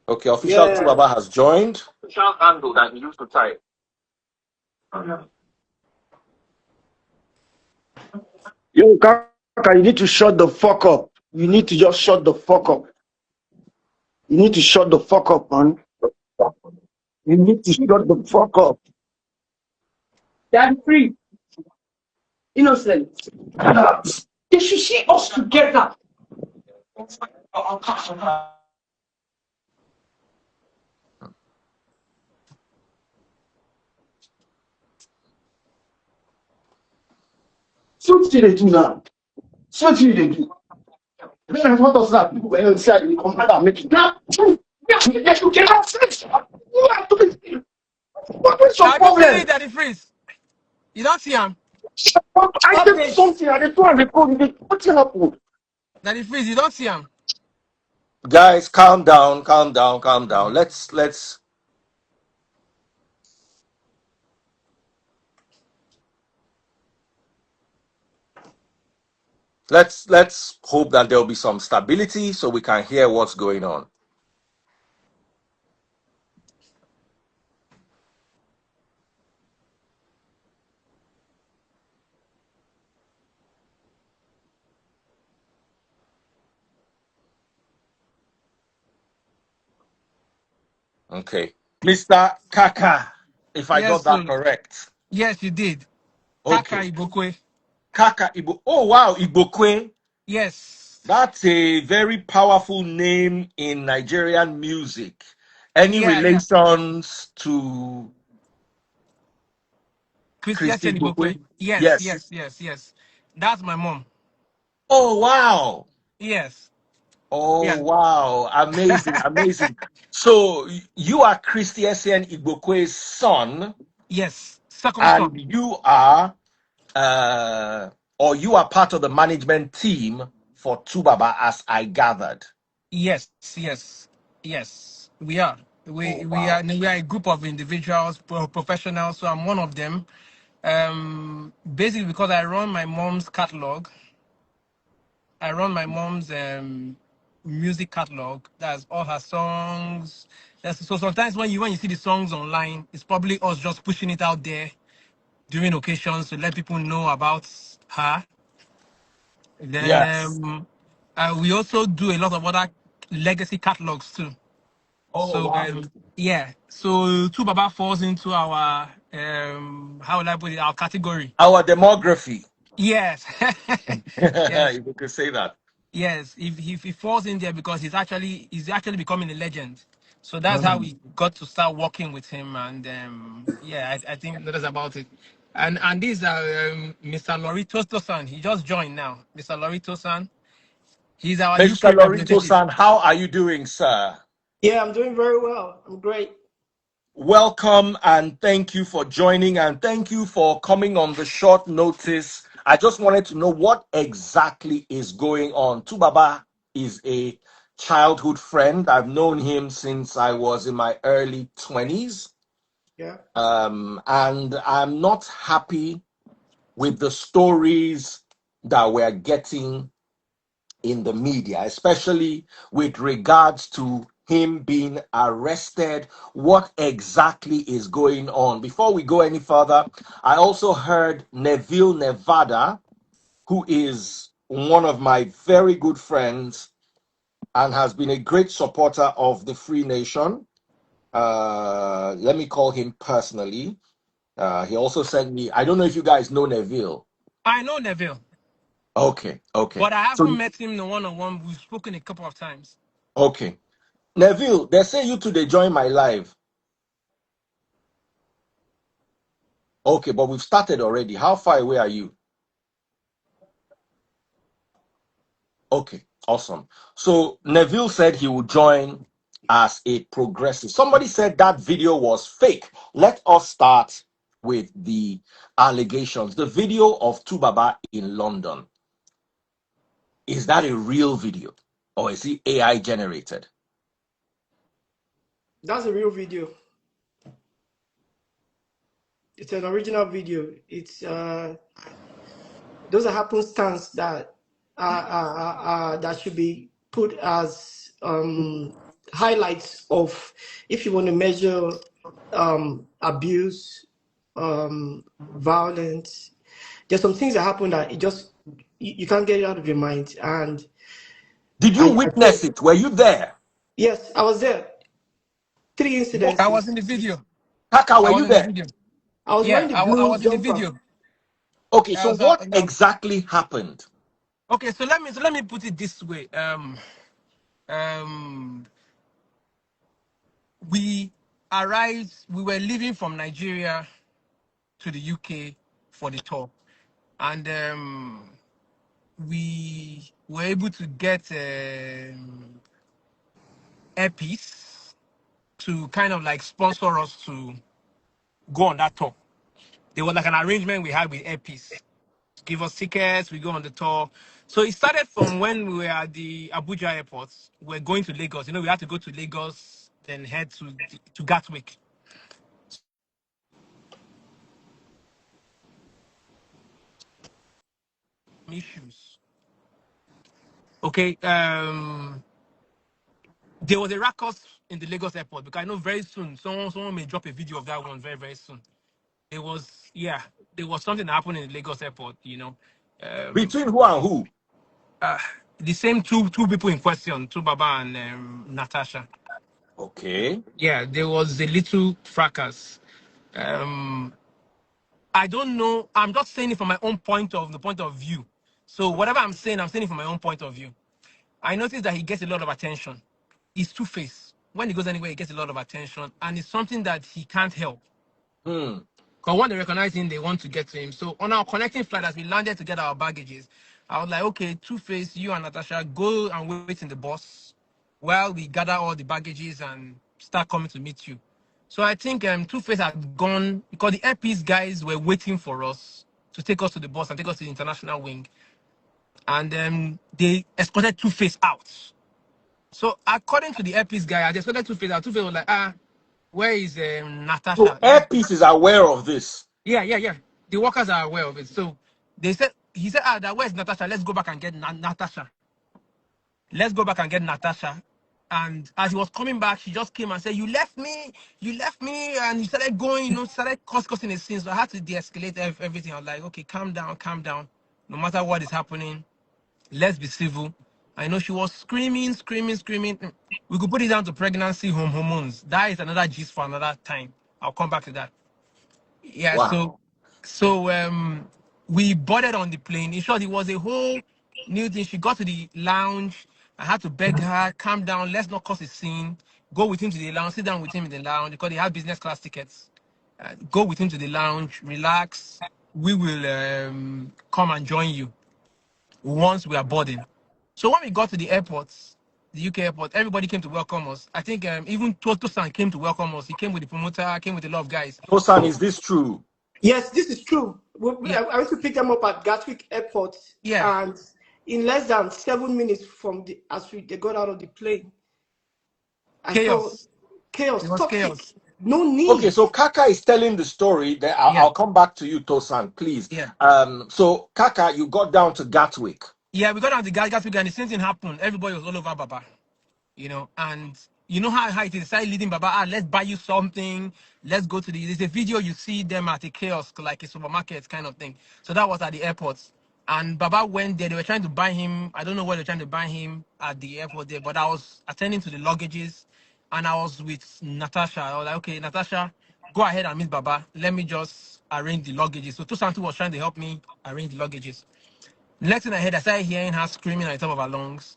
Okay, official Tubaba has joined. Official handle that you used to type. Yo, Kaka, you need to shut the fuck up. You need to just shut the fuck up. You need to shut the fuck up, man. You need to shut the fuck up. Daddy free. Innocent. They should see us together. So what they do now? So what they do? Then I want us that people were inside the commander and make it now. Yes, you cannot fix. You have to be. What is your Have you seen it, problem? Daddy Freeze? You don't see him. I did Update. something and they told me, what happened? Daddy Freeze, you don't see him. Guys, calm down, calm down, calm down. Let's hope that there'll be some stability so we can hear what's going on. Okay. Mr. Kaka, if I Yes, got that so correct. yes, you did. Kaka Okay. Ibokwe. Kaka Ibo. Oh wow, Ibokwe. Yes. That's a very powerful name in Nigerian music. Any Yeah, yeah. relations to Christy Christian Ibokwe. Ibokwe? Yes, Yes. yes, yes, yes. That's my mom. Oh wow. Yes. Oh Yeah. wow. Amazing, amazing. So you are Christy Essien Igbokwe's son, Yes. Second and son. you are or you are part of the management team for Tubaba, as I gathered. Yes, yes, yes. We are. Oh We are wow. we are a group of individuals, professionals. So I'm one of them. Basically because I run my mom's catalog. I run my mom's music catalog. That's all her songs. So sometimes when you see the songs online, it's probably us just pushing it out there during occasions to let people know about her. Then Yes. we also do a lot of other legacy catalogs too. Oh So wow. yeah, so Two Baba falls into our how will I put it, our category. Our demography. Yes, yes, You could say that. yes. If he falls in there because he's actually becoming a legend. So that's how Mm. we got to start working with him, and yeah, I think that's about it. And these are Mr. Lorito Tosan. He just joined now. Mr. Lorito San. He's our Mr. UK Lorito representative. san, how are you doing, sir? Yeah, I'm doing very well. I'm great. Welcome and thank you for joining and thank you for coming on the short notice. I just wanted to know what exactly is going on. Tubaba is a childhood friend. I've known him since I was in my early 20s. Yeah. And I'm not happy with the stories that we're getting in the media, especially with regards to him being arrested. What exactly is going on? Before we go any further, I also heard Neville Nevada, who is one of my very good friends and has been a great supporter of the Free Nation. Let me call him personally. He also sent me, I don't know if you guys know Neville. I know Neville, Okay, okay. but I So, haven't met him in the one-on-one. We've spoken a couple of times. okay. Neville, they say you two, they join my live. Okay, but we've started already. How far away are you? Okay, awesome. So Neville said he would join as a progressive. Somebody said that video was fake. Let us start with the allegations. The video of Tubaba in London. Is that a real video or is it AI generated? That's a real video. It's an original video. It's those are happenstance that that should be put as highlights of, if you want to measure abuse, violence. There's some things that happen that it just you can't get it out of your mind. And Did you I witness think it? Were you there? yes, I was there. Three What? I was in incidences. the video. Kaka, were I was you in the there? video. I was Yeah, wearing the I blue was in the jumper. video. Okay, I so was what exactly happened? okay. So let me put it this way. Um, we arrived. We were leaving from Nigeria to the UK for the tour, and we were able to get Airpiece to kind of like sponsor us to go on that tour. There was like an arrangement we had with Airpiece. Give us tickets, we go on the tour. So it started from when we were at the Abuja airport. We're going to Lagos. You know, we had to go to Lagos, then head to Gatwick. Issues. Okay. There was a ruckus in the Lagos airport because I know very soon someone may drop a video of that one very, very soon. There was, yeah, there was something that happened in the Lagos airport, you know. Um, Between who and who? uh, the same two people in question, Tubaba and Natasha. Okay. Yeah, there was a little fracas. Um, I don't know. I'm just saying it from my own point of view. So whatever I'm saying it from my own point of view. I noticed that he gets a lot of attention. He's two-faced. When he goes anywhere, he gets a lot of attention, and it's something that he can't help. Hmm. Because when they recognize him, they want to get to him. So on our connecting flight, as we landed to get our baggages, I was like, okay, Two-Face, you and Natasha, go and wait in the bus while we gather all the baggages and start coming to meet you. So I think Two-Face had gone because the Airpiece guys were waiting for us to take us to the bus and take us to the international wing. And they escorted Two-Face out. So according to the Airpiece guy, I just escorted Two-Face out. Two-Face was like, where is So Natasha? Airpiece is aware of this. Yeah. The workers are aware of it. So he said, that where's Natasha? Let's go back and get Natasha. Let's go back and get Natasha. And as he was coming back, she just came and said, you left me. And he started going, started causing a scene. So I had to de-escalate everything. I was like, okay, calm down, calm down. No matter what is happening, let's be civil. I know she was screaming, screaming, screaming. We could put it down to pregnancy, hormones. That is another gist for another time. I'll come back to that. Yeah, Wow. so we boarded on the plane. In short, it was a whole new thing. She got to the lounge. I had to beg her, calm down, let's not cause a scene. Go with him to the lounge, sit down with him in the lounge because they have business class tickets. Go with him to the lounge, relax. We will come and join you once we are boarding. So when we got to the airport, the UK airport, everybody came to welcome us. I think even Toto-san came to welcome us. He came with the promoter, came with a lot of guys. Tosan, is this true? Yes, this is true. Yeah, I went to pick them up at Gatwick Airport, yeah. and in less than 7 minutes from they got out of the plane, I saw Chaos. It chaos, was toxic, chaos. no Okay, need. so Kaka is telling the story. That Yeah, I'll come back to you, Tosan, please. yeah. So Kaka, you got down to Gatwick. Yeah, we got on the gas figure and the same thing happened. Everybody was all over Baba, and you know how it is. Started leading Baba, let's buy you something. Let's go to there's a video you see them at a kiosk, like a supermarket kind of thing. So that was at the airport. And Baba went there. They were trying to buy him. I don't know what they're trying to buy him at the airport there, but I was attending to the luggages and I was with Natasha. I was like, okay, Natasha, go ahead and meet Baba. Let me just arrange the luggages. So Tosantu was trying to help me arrange the luggages. Next thing I heard, I started hearing her screaming at the top of her lungs.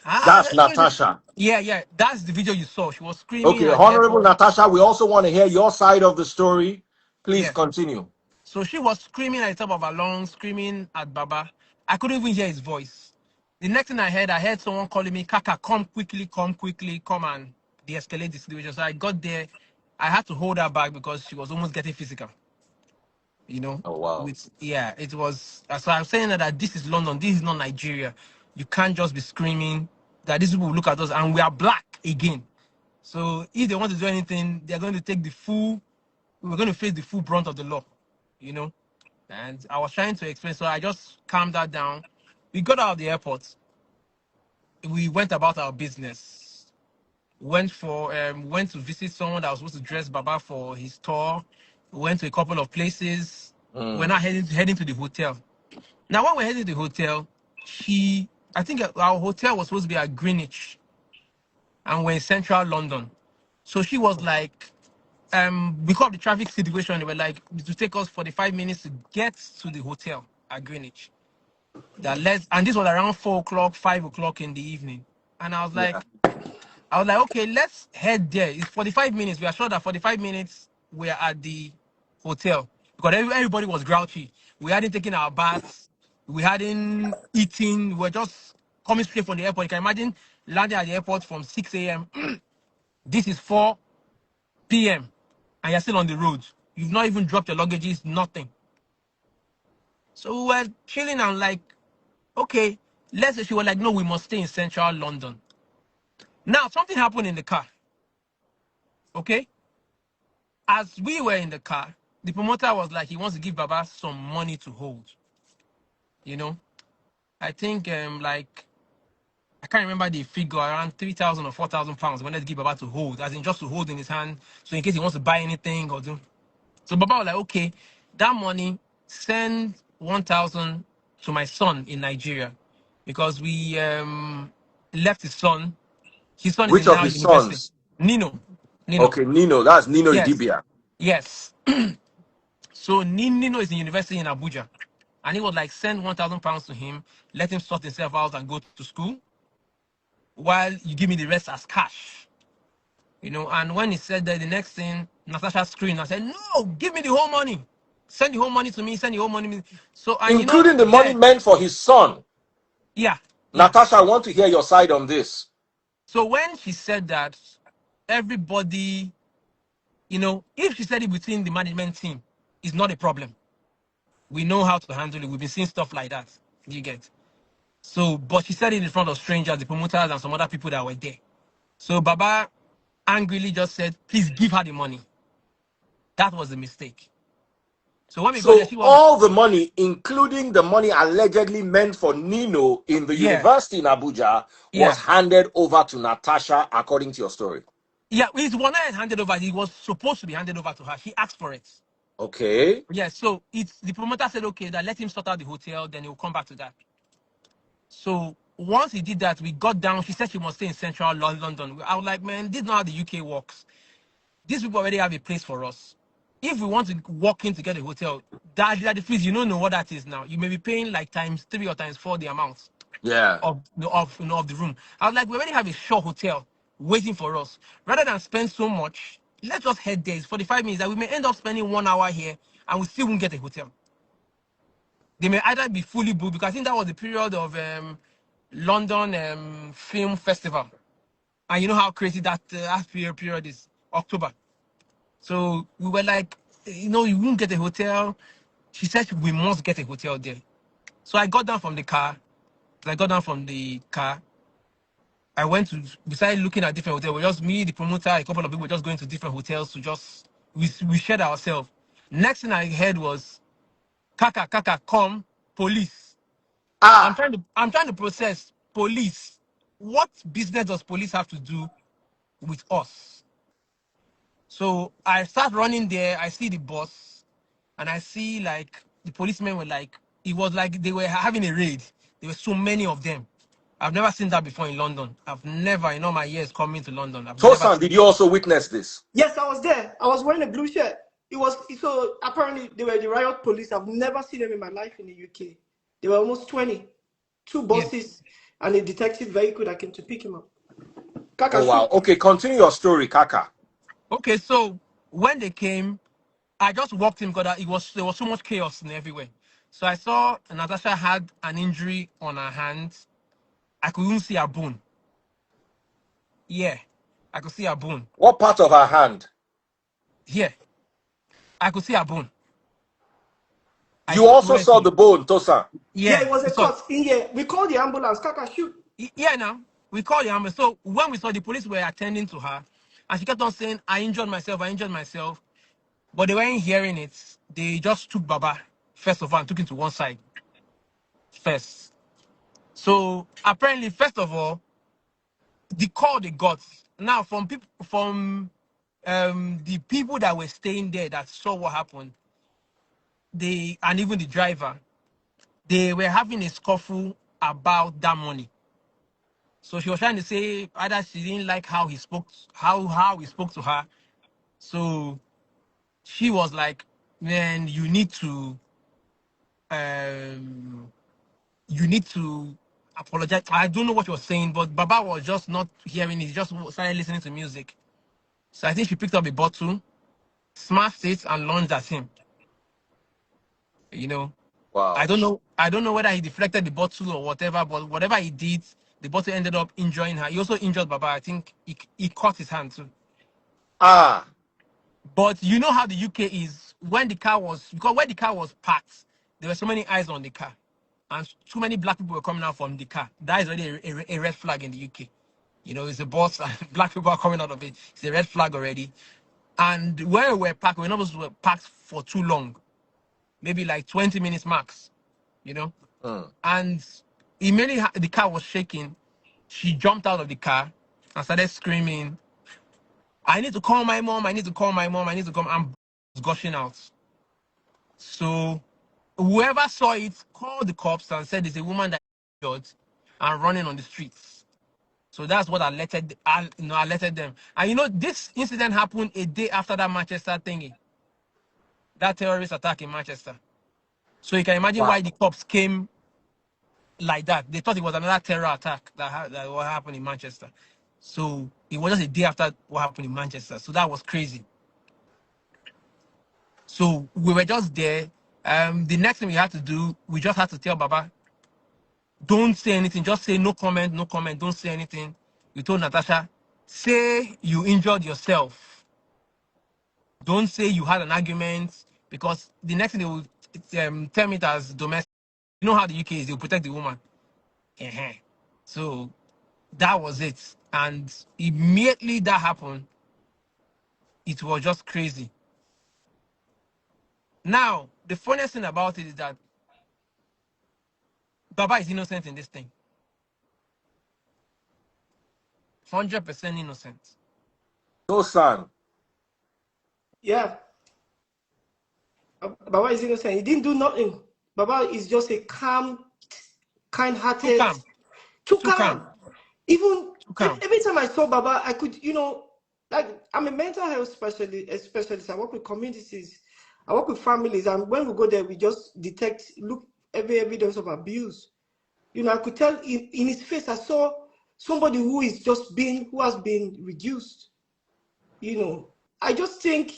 Ah, That's Natasha. yeah. That's the video you saw. She was screaming Okay, at the Honorable airport. Natasha, we also want to hear your side of the story. Please Yeah. continue. So she was screaming at the top of her lungs, screaming at Baba. I couldn't even hear his voice. The next thing I heard someone calling me, Kaka, come quickly, come and de-escalate the situation. So I got there. I had to hold her back because she was almost getting physical. you know Oh, wow. with yeah it was so I'm saying that this is London, this is not Nigeria. You can't just be screaming that these people will look at us and we are black again. So if they want to do anything, they're going to take we're going to face the full brunt of the law you know and I was trying to explain, so I just calmed that down. We got out of the airport, we went about our business. went to visit someone that was supposed to dress Baba for his tour. Went to a couple of places. We're Mm. not heading to the hotel. Now, when we're heading to the hotel, I think our hotel was supposed to be at Greenwich, and we're in central London. So she was like, because of the traffic situation, they were like, it would take us 45 minutes to get to the hotel at Greenwich. And this was around 4 o'clock, 5 o'clock in the evening. And Yeah. I was like, okay, let's head there. It's 45 minutes. We are sure that 45 minutes we're at the hotel because everybody was grouchy. We hadn't taken our baths. We hadn't eaten. We were just coming straight from the airport. You can imagine landing at the airport from 6 a.m. This is 4 p.m. and you're still on the road. You've not even dropped your luggages, nothing. So we were chilling and like, okay, let's say she was like, no, we must stay in central London. Now, something happened in the car. Okay? As we were in the car, the promoter was like, he wants to give Baba some money to hold. You know, I think like I can't remember the figure, around 3,000 or 4,000 pounds. Wanted to give Baba to hold, as in just to hold in his hand, so in case he wants to buy anything or do. So Baba was like, okay, that money, send 1,000 to my son in Nigeria, because we left his son. His son is Which in of now his university. sons? Nino, Nino, Okay, Nino. That's Nino yes, Idibia. yes. So Nino is in university in Abuja. And he would like send 1,000 pounds to him, let him sort himself out and go to school, while you give me the rest as cash. You know, and when he said that, the next thing, Natasha screamed and said, no, give me the whole money. Send the whole money to me, send the whole money to me. So, and you know, Including the money then, meant for his son. yeah, yeah. Natasha, I want to hear your side on this. So when she said that, everybody, you know, if she said it between the management team, it's not a problem. We know how to handle it. We've been seeing stuff like that. You get. So, but she said it in front of strangers, the promoters, and some other people that were there. So Baba angrily just said, please give her the money. That was a mistake. So when we got there, So she was, all the money, including the money allegedly meant for Nino in the yeah, university in Abuja, was yeah. handed over to Natasha, according to your story. Yeah, his one hand handed over. He was supposed to be handed over to her. She asked for it. Okay. Yeah, so it's the promoter said, okay, that let him sort out the hotel, then he'll come back to that. So once he did that, we got down. She said she must stay in central London. I was like, man, this is not how the UK works. These people already have a place for us. If we want to walk in to get a hotel, that the fees, you don't know what that is now. You may be paying like times 3 or times 4 the amount Yeah. of the room. I was like, we already have a short hotel waiting for us. Rather than spend so much, let's just head there. It's 45 minutes that we may end up spending 1 hour here and we still won't get a hotel. They may either be fully booked, because I think that was the period of London Film Festival. And you know how crazy that period is, October. So we were like, you know, you won't get a hotel. She said we must get a hotel there. So I got down from the car. I went to, besides looking at different hotels, we just me, the promoter, a couple of people just going to different hotels to just, we shared ourselves. Next thing I heard was, Kaka, come, police. Ah, I'm trying to process police. What business does police have to do with us? So I start running there. I see the bus, and I see like the policemen were like, it was like they were having a raid. There were so many of them. I've never seen that before in London. I've never, in all my years coming to London, I've never Tosan, seen did it. you also witness this? Yes, I was there. I was wearing a blue shirt. It was so apparently they were the riot police. I've never seen them in my life in the UK. They were almost 20. Two Yeah. buses and a detective vehicle that came to pick him up. Kaka Oh, wow. shoot. Okay, continue your story, Kaka. Okay, so when they came, I just walked in because there was so much chaos in everywhere. So I saw Natasha had an injury on her hand. I couldn't see her bone. Yeah, I could see her bone. What part of her hand? Here, I could see her bone. I You also swear to saw you. the bone, Tosan. Yeah, Yeah, it was we a saw. cut in here. We called the ambulance. Kaka shoot. Yeah, now we called the ambulance. So when we saw, the police were attending to her, and she kept on saying, "I injured myself. I injured myself." But they weren't hearing it. They just took Baba first of all and took him to one side first. So apparently, first of all, the call they got Now, from the people that were staying there that saw what happened, they and even the driver, they were having a scuffle about that money. So she was trying to say either she didn't like how he spoke, how he spoke to her. So she was like, "Man, um, you need to apologize." I don't know what she was saying, but Baba was just not hearing it. He just started listening to music. So I think she picked up a bottle, smashed it, and launched at him. You know, I Wow. don't know. I don't know whether he deflected the bottle or whatever, but whatever he did, the bottle ended up injuring her. He also injured Baba. I think he cut his hand too. Ah. But you know how the UK is when the car was because when the car was parked, there were so many eyes on the car, and too many black people were coming out from the car. That is already a red flag in the UK. You know, it's a bus and black people are coming out of it. It's a red flag already. And where we were parked, we're not supposed to be parked for too long, maybe like 20 minutes max. You know, Mm. and immediately the car was shaking. She jumped out of the car and started screaming, "I need to call my mom! I need to call my mom! I need to come!" And was gushing out. So whoever saw it called the cops and said it's a woman that is injured and running on the streets. So that's what alerted them. And you know, this incident happened a day after that Manchester thingy, that terrorist attack in Manchester. So you can imagine Wow. why the cops came like that. They thought it was another terror attack that what happened in Manchester. So it was just a day after what happened in Manchester. So that was crazy. So we were just there. The next thing we had to do, we just had to tell Baba, don't say anything. Just say no comment, no comment. Don't say anything. We told Natasha, say you injured yourself. Don't say you had an argument because the next thing they will term it as domestic. You know how the UK is, they'll protect the woman. Uh-huh. So that was it. And immediately that happened, it was just crazy. Now, the funniest thing about it is that Baba is innocent in this thing. 100% innocent. No son. Yeah. Baba is innocent. He didn't do nothing. Baba is just a calm, Too kind-hearted, calm. too Too calm. calm. Even Too calm. every time I saw Baba, I could, like I'm a mental health specialist. I work with communities, I work with families, and when we go there, we just look every evidence of abuse. I could tell in his face. I saw somebody who has been reduced. I just think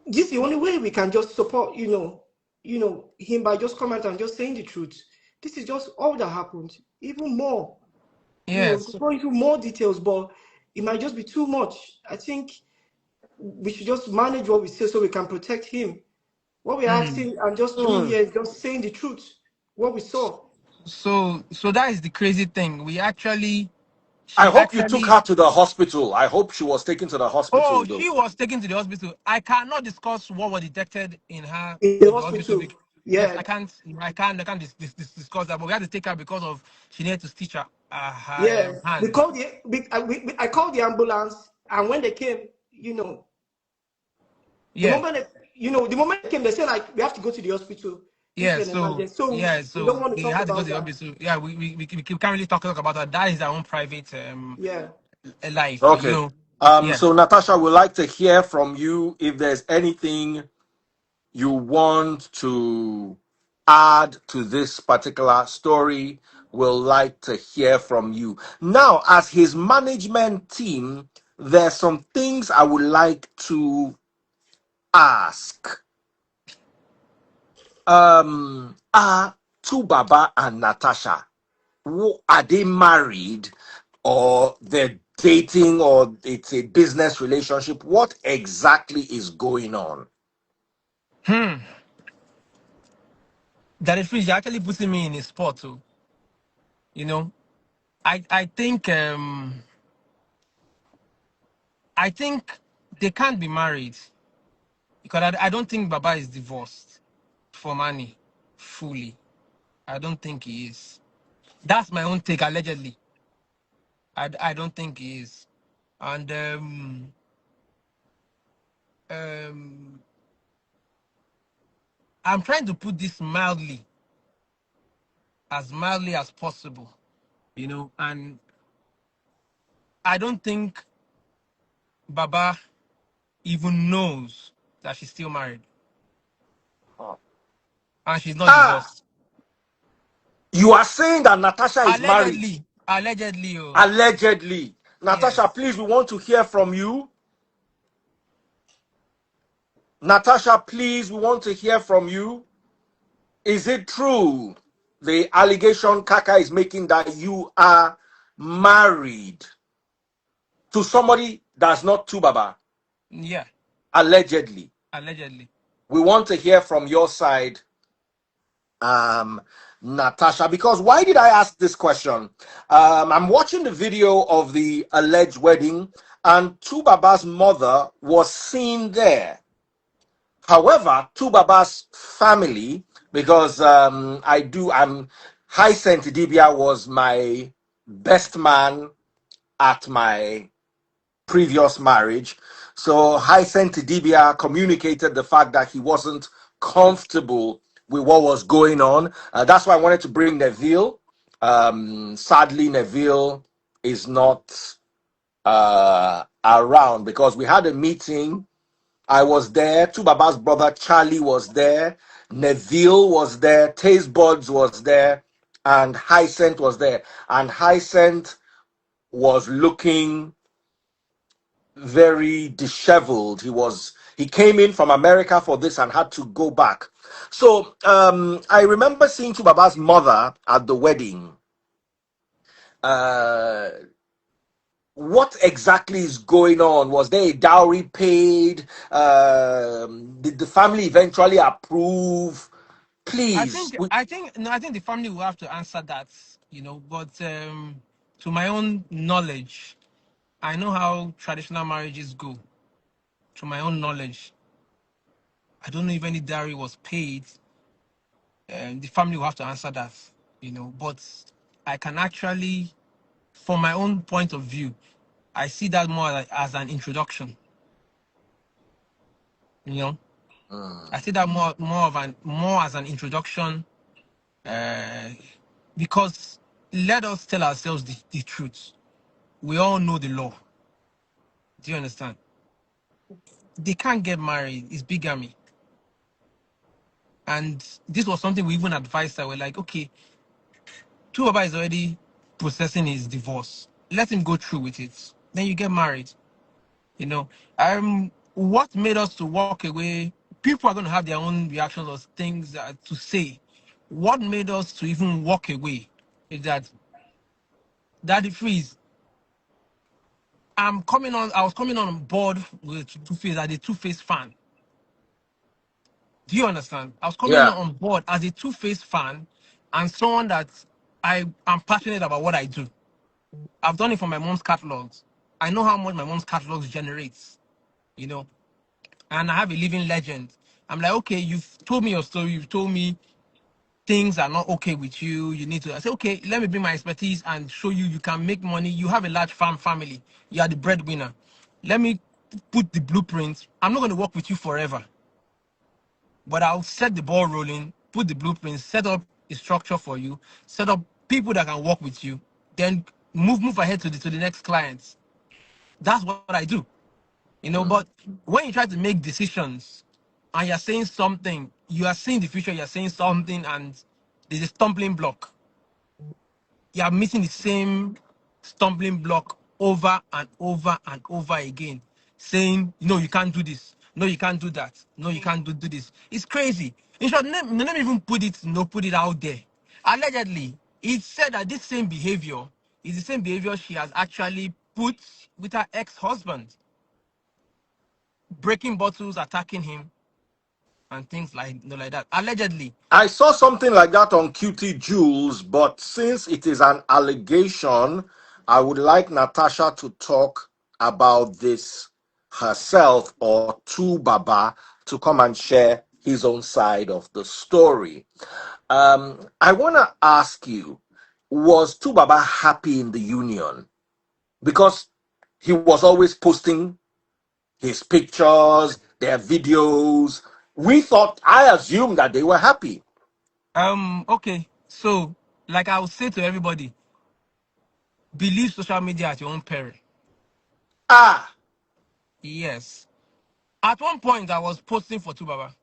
this is the only way we can just support, him by just coming out and just saying the truth. This is just all that happened. Even more, Yes. go into more details, but it might just be too much. I think we should just manage what we say so we can protect him. What we're asking and just doing Mm. here is just saying the truth, what we saw. So that is the crazy thing. I She hope you took actually, her to the hospital. I hope she was taken to the oh, hospital, though. she was taken to the hospital. I cannot discuss what was detected in her In the in the hospital. hospital. Yes, Yeah, I can't discuss that. But we had to take her because of she needed to stitch her yeah. We hand. called I called the ambulance, and when they came, the Yeah, moment the moment they came, they said like we have to go to the hospital. This yeah. is an emergency, so we don't So want to they talk had to go about to the that. hospital. Yeah, we can't really talk about that. That is our own private Yeah. life, you Okay. know. Yeah. So Natasha, would like to hear from you if there's anything you want to add to this particular story. We'll like to hear from you. Now, as his management team, there's some things I would like to ask. Are Tubaba and Natasha, are they married or they're dating or it's a business relationship? What exactly is going on? That is free. You're actually putting me in a spot too. You know, I I think they can't be married because I don't think Baba is divorced for money fully. I don't think he is. That's my own take, allegedly. I don't think he is. And um, I'm trying to put this mildly as possible, and I don't think Baba even knows that she's still married and she's not Ah, divorced. you are saying that Natasha is married, Allegedly, oh, allegedly. Natasha, yes. please, we want to hear from you. Natasha, please, we want to hear from you. Is it true, the allegation Kaka is making, that you are married to somebody that's not Tubaba, Yeah, allegedly? allegedly. We want to hear from your side, um, Natasha, because why did I ask this question? I'm watching the video of the alleged wedding, and Tubaba's mother was seen there. However, Tubaba's family, because Hyacinth Dibia was my best man at my previous marriage. So Hyacinth Dibia communicated the fact that he wasn't comfortable with what was going on. That's why I wanted to bring Neville. Sadly, Neville is not around, because we had a meeting. I was there. Tubaba's brother Charlie was there. Neville was there. Taste Buds was there. And Hyacinth was there. And Hyacinth was looking very disheveled. He came in from America for this and had to go back. So I remember seeing Tubaba's mother at the wedding. Uh, what exactly is going on? Was there a dowry paid? Did the family eventually approve? I Please. think I think no, I think the family will have to answer that, but to my own knowledge, I know how traditional marriages go. To my own knowledge, I don't know if any dowry was paid. The family will have to answer that, but I can actually, from my own point of view, I see that more as an introduction. You know, Mm, I see that more as an introduction, uh, because let us tell ourselves the truth. We all know the law. Do you understand? They can't get married. It's bigamy, and this was something we even advised that we're like, okay, Tuaba is already processing his divorce. Let him go through with it. Then you get married. You know, what made us to walk away? People are going to have their own reactions or things to say. What made us to even walk away is that Daddy Freeze. I was coming on board with Two Face as a Two Face fan. Do you understand? I was coming yeah. on board as a Two Face fan and someone that I am passionate about what I do. I've done it for my mom's catalogs. I know how much my mom's catalogs generates, you know, and I have a living legend. I'm like, okay, you've told me your story. You've told me things are not okay with you. You need to. I say, okay, let me bring my expertise and show you you can make money. You have a large family. You are the breadwinner. Let me put the blueprint. I'm not going to work with you forever, but I'll set the ball rolling, put the blueprint, set up a structure for you, set up people that can work with you, then move ahead to the next clients. That's what I do. Mm, But when you try to make decisions and you're saying something, you are seeing the future, you're saying something, and there's a stumbling block. You are missing the same stumbling block over and over and over again, saying, no, you can't do this. No, you can't do that. No, you can't do this. It's crazy. In short, let me even put it out there. Allegedly, it said that this same behavior is the same behavior she has actually put with her ex-husband, breaking bottles, attacking him, and things like that. Allegedly. I saw something like that on QT Jules, but since it is an allegation, I would like Natasha to talk about this herself, or to Baba to come and share his own side of the story. I want to ask you, was Tubaba happy in the union? because he was always posting his pictures, their videos. We thought, I assumed that they were happy. Okay. So, like I would say to everybody, believe social media at your own peril. Ah, Yes. At one point, I was posting for Tubaba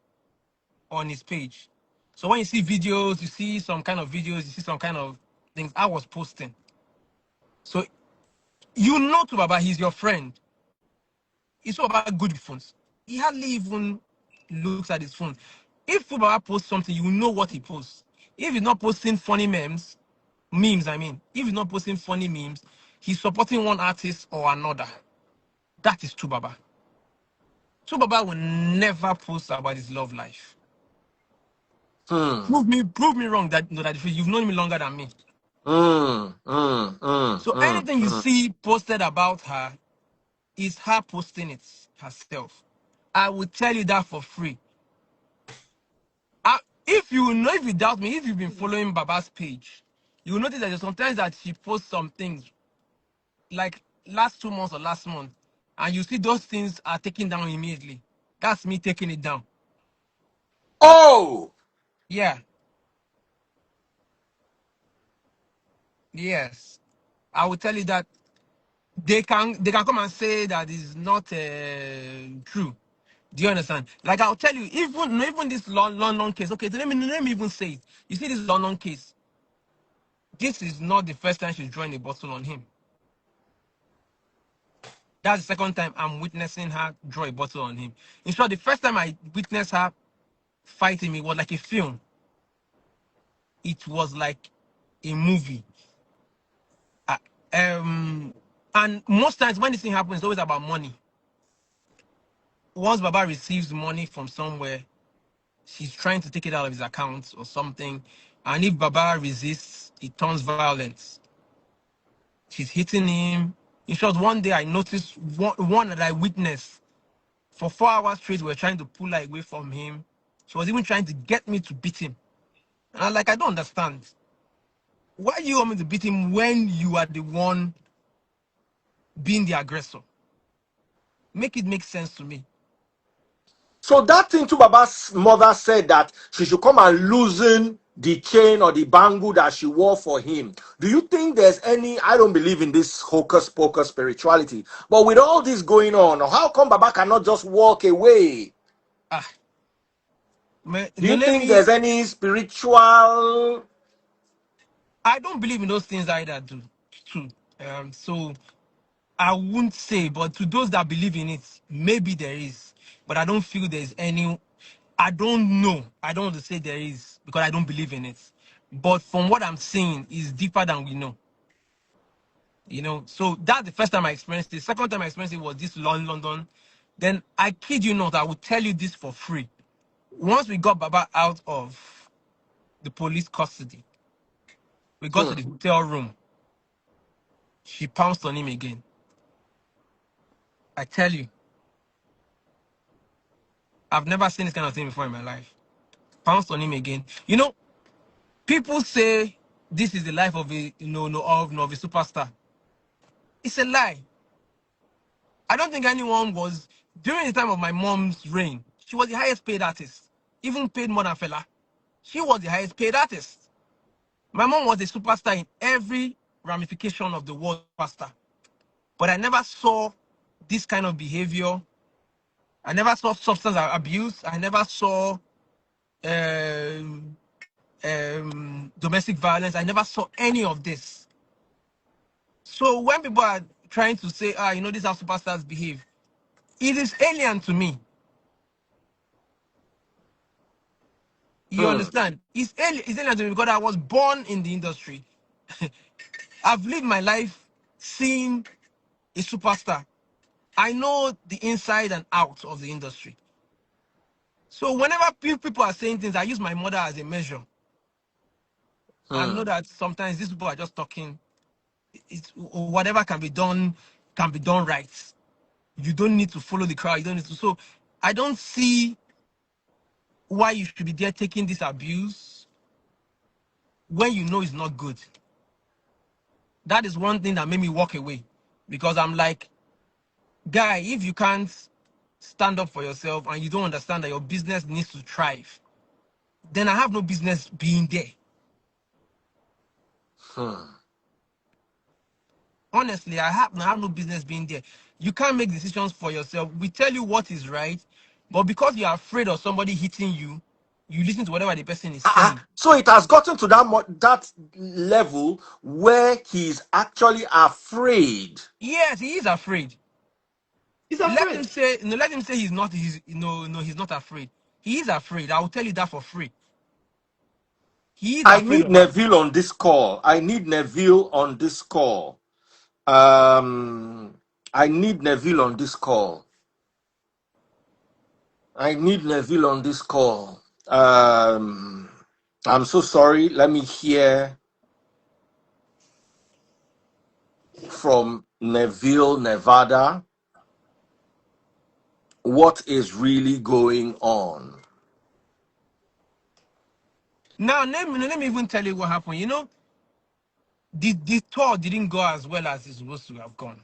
on his page. So when you see videos, you see some kind of videos, you see some kind of things, I was posting. So you know Tubaba, he's your friend. He's all about good phones. He hardly even looks at his phone. If Tubaba posts something, you know what he posts. If he's not posting funny memes, I mean, if he's not posting funny memes, he's supporting one artist or another. That is Tubaba. Tubaba will never post about his love life. hmm, Prove me wrong that no, that you've known me longer than me. So anything you mm. see posted about her is her posting it herself. I will tell you that for free. If you doubt me, if you've been following Baba's page, you will notice that there's sometimes that she posts some things like last 2 months or last month, and you see those things are taken down immediately. That's me taking it down. Oh, Yeah, yes. I will tell you that they can come and say that is not true. Do you understand? Like I'll tell you, even this London case. Okay, so let me even say it. You see this London case. This is not the first time she's drawing a bottle on him. That's the second time I'm witnessing her draw a bottle on him. In short, the first time I witnessed her fighting me was like a film. It was like a movie. Uh, and most times when this thing happens, it's always about money. Once Baba receives money from somewhere, she's trying to take it out of his account or something. And if Baba resists, it turns violent. She's hitting him. In short, one day I noticed one that I witnessed for 4 hours straight. We were trying to pull her away from him. She was even trying to get me to beat him. And I'm like, I don't understand. Why do you want me to beat him when you are the one being the aggressor? Make it make sense to me. so that thing to Baba's mother said that she should come and loosen the chain or the bangle that she wore for him. Do you think there's any? I don't believe in this hocus pocus spirituality, but with all this going on, how come Baba cannot just walk away? Ah, Do you let think me. there's any spiritual? I don't believe in those things either, too. So I wouldn't say, but to those that believe in it, maybe there is. But I don't feel there's any. I don't know. I don't want to say there is because I don't believe in it. But from what I'm seeing, is deeper than we know. So that's the first time I experienced it. Second time I experienced it was this London. Then I kid you not, I will tell you this for free. Once we got Baba out of the police custody, we got Hmm. to the hotel room. She pounced on him again. I tell you, I've never seen this kind of thing before in my life. Pounced on him again. People say this is the life of a of a superstar. It's a lie. I don't think anyone was during the time of my mom's reign. She was the highest paid artist, even paid more than Fela. She was the highest paid artist. My mom was a superstar in every ramification of the word superstar. But I never saw this kind of behavior. I never saw substance abuse. I never saw um, domestic violence. I never saw any of this. So when people are trying to say, this is how superstars behave, it is alien to me. You Hmm. understand? It's alien to me because I was born in the industry. I've lived my life seeing a superstar. I know the inside and out of the industry. So whenever people are saying things, I use my mother as a measure. I Hmm. know that sometimes these people are just talking. It's whatever can be done right. You don't need to follow the crowd. You don't need to. So I don't see why you should be there taking this abuse when you know it's not good. That is one thing that made me walk away. because I'm like, guy, if you can't stand up for yourself and you don't understand that your business needs to thrive, then I have no business being there. Honestly, I have no business being there. You can't make decisions for yourself. We tell you what is right, but because you're afraid of somebody hitting you, you listen to whatever the person is saying. So it has gotten to that level where he's actually afraid. Yes, he is afraid. He's Let him afraid. say no. Let him say he's not. He's no. He's not afraid. He is afraid. I will tell you that for free. He is I afraid need of us. Neville on this call. I need Neville on this call. I need Neville on this call. I need Neville on this call. I'm so sorry. Let me hear from Neville, Nevada. What is really going on? Now, let me even tell you what happened. You know, the tour didn't go as well as it's supposed to have gone,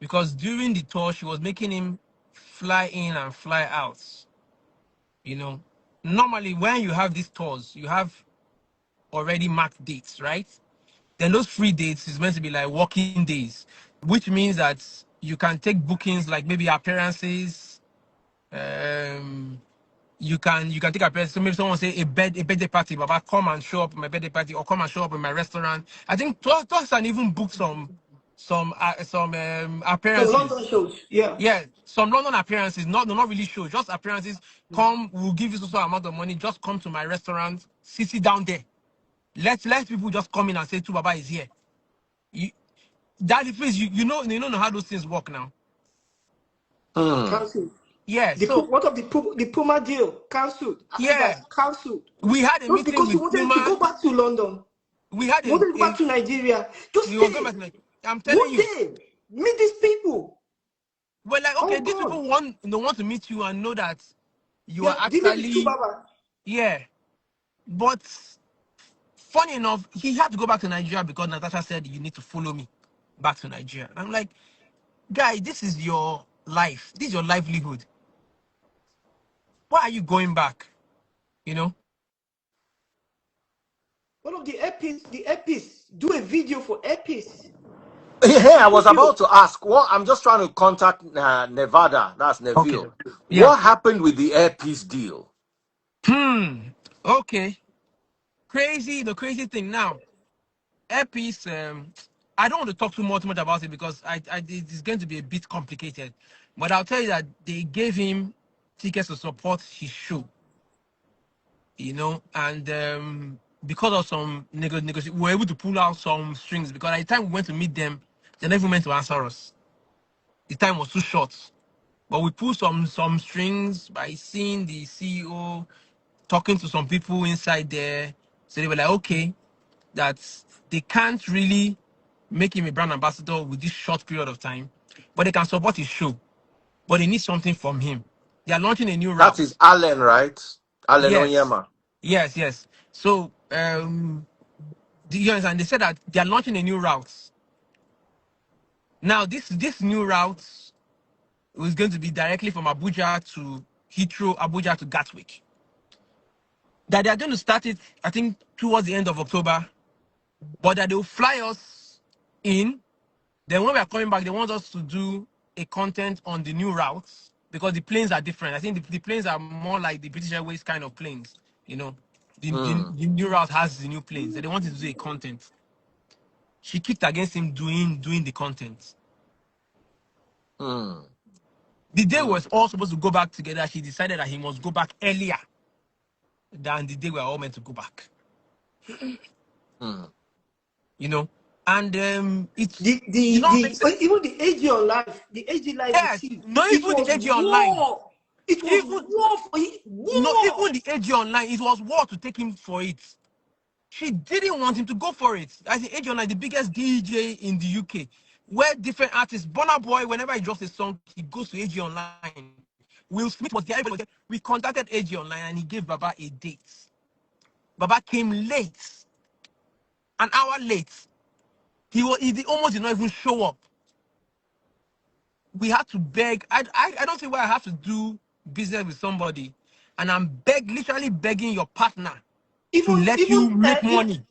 because during the tour she was making him fly in and fly out. You know, normally when you have these tours, you have already marked dates, right? Then those free dates is meant to be like working days, which means that you can take bookings like maybe appearances. Um, you can take appearances. So maybe someone say a birthday party, Baba, come and show up at my birthday party, or come and show up in my restaurant. I think Toss can even book some So London appearances. shows. Yeah. Yeah, some London appearances, not really shows, just appearances. Come, we'll give you so amount of money. Just come to my restaurant, sit down there. Let people just come in and say Tubaba is here. You, that the place you know how those things work now. Hmm. Cancelled. Yeah, The so what of the Puma deal? Cancelled. yeah, Adidas cancelled. we had a Just meeting because he with wanted him to Puma. go back to London. We had He wanted to go back to Nigeria. Just we were going back stay. to like, I'm telling One you. day. Meet these people. We're like, okay, All these gone. people want to meet you and know that you They are are dealing with actually, Tubaba. yeah. But funny enough, he had to go back to Nigeria because Natasha said you need to follow me back to Nigeria. And I'm like, guy, this is your life. This is your livelihood. Why are you going back? You know? One of the Epis, do a video for Epis. Hey, I was Video. about to ask. What I'm just trying to contact Nevada. That's Okay. Neville. Yeah. What happened with the airpiece deal? Okay. The crazy thing now. Airpiece, I don't want to talk too much about it because it's going to be a bit complicated. But I'll tell you that they gave him tickets to support his show, and because of some negotiation, we were able to pull out some strings because at the time we went to meet them, they never meant to answer us. The time was too short. But we pulled some strings by seeing the CEO talking to some people inside there. So they were like, okay, that they can't really make him a brand ambassador with this short period of time, but they can support his show. But they need something from him. They are launching a new That is route. Allen, right? Allen Yes, Onyema. yes. So do you understand? They said that they are launching a new route. Now this new route is going to be directly from Abuja to Heathrow, Abuja to Gatwick. That they are going to start it, I think, towards the end of October, but that they will fly us in. Then when we are coming back, they want us to do a content on the new routes because the planes are different. I think the planes are more like the British Airways kind of planes. You know, Hmm. the new route has the new planes. So they wanted to do a content. She kicked against him doing the content. Hmm. The day we Hmm. were all supposed to go back together, she decided that he must go back earlier than the day we were all meant to go back. Hmm. You know, and The it's the not make sense. the even the AG on live, the AG live you Yes, see, not it even was the AG online. war. It was Even war for it. no, War. even the AG online, it was war to take him for it. She didn't want him to go for it. As the AG online, the biggest DJ in the UK, where different artists, Burna Boy, whenever he drops a song, he goes to AG online. Will Smith was there, everybody was there. We contacted AG online and he gave Baba a date. Baba came late, an hour late. He almost did not even show up. we had to beg. I don't see why I have to do business with somebody, and I'm literally begging your partner to Even let even you reap money.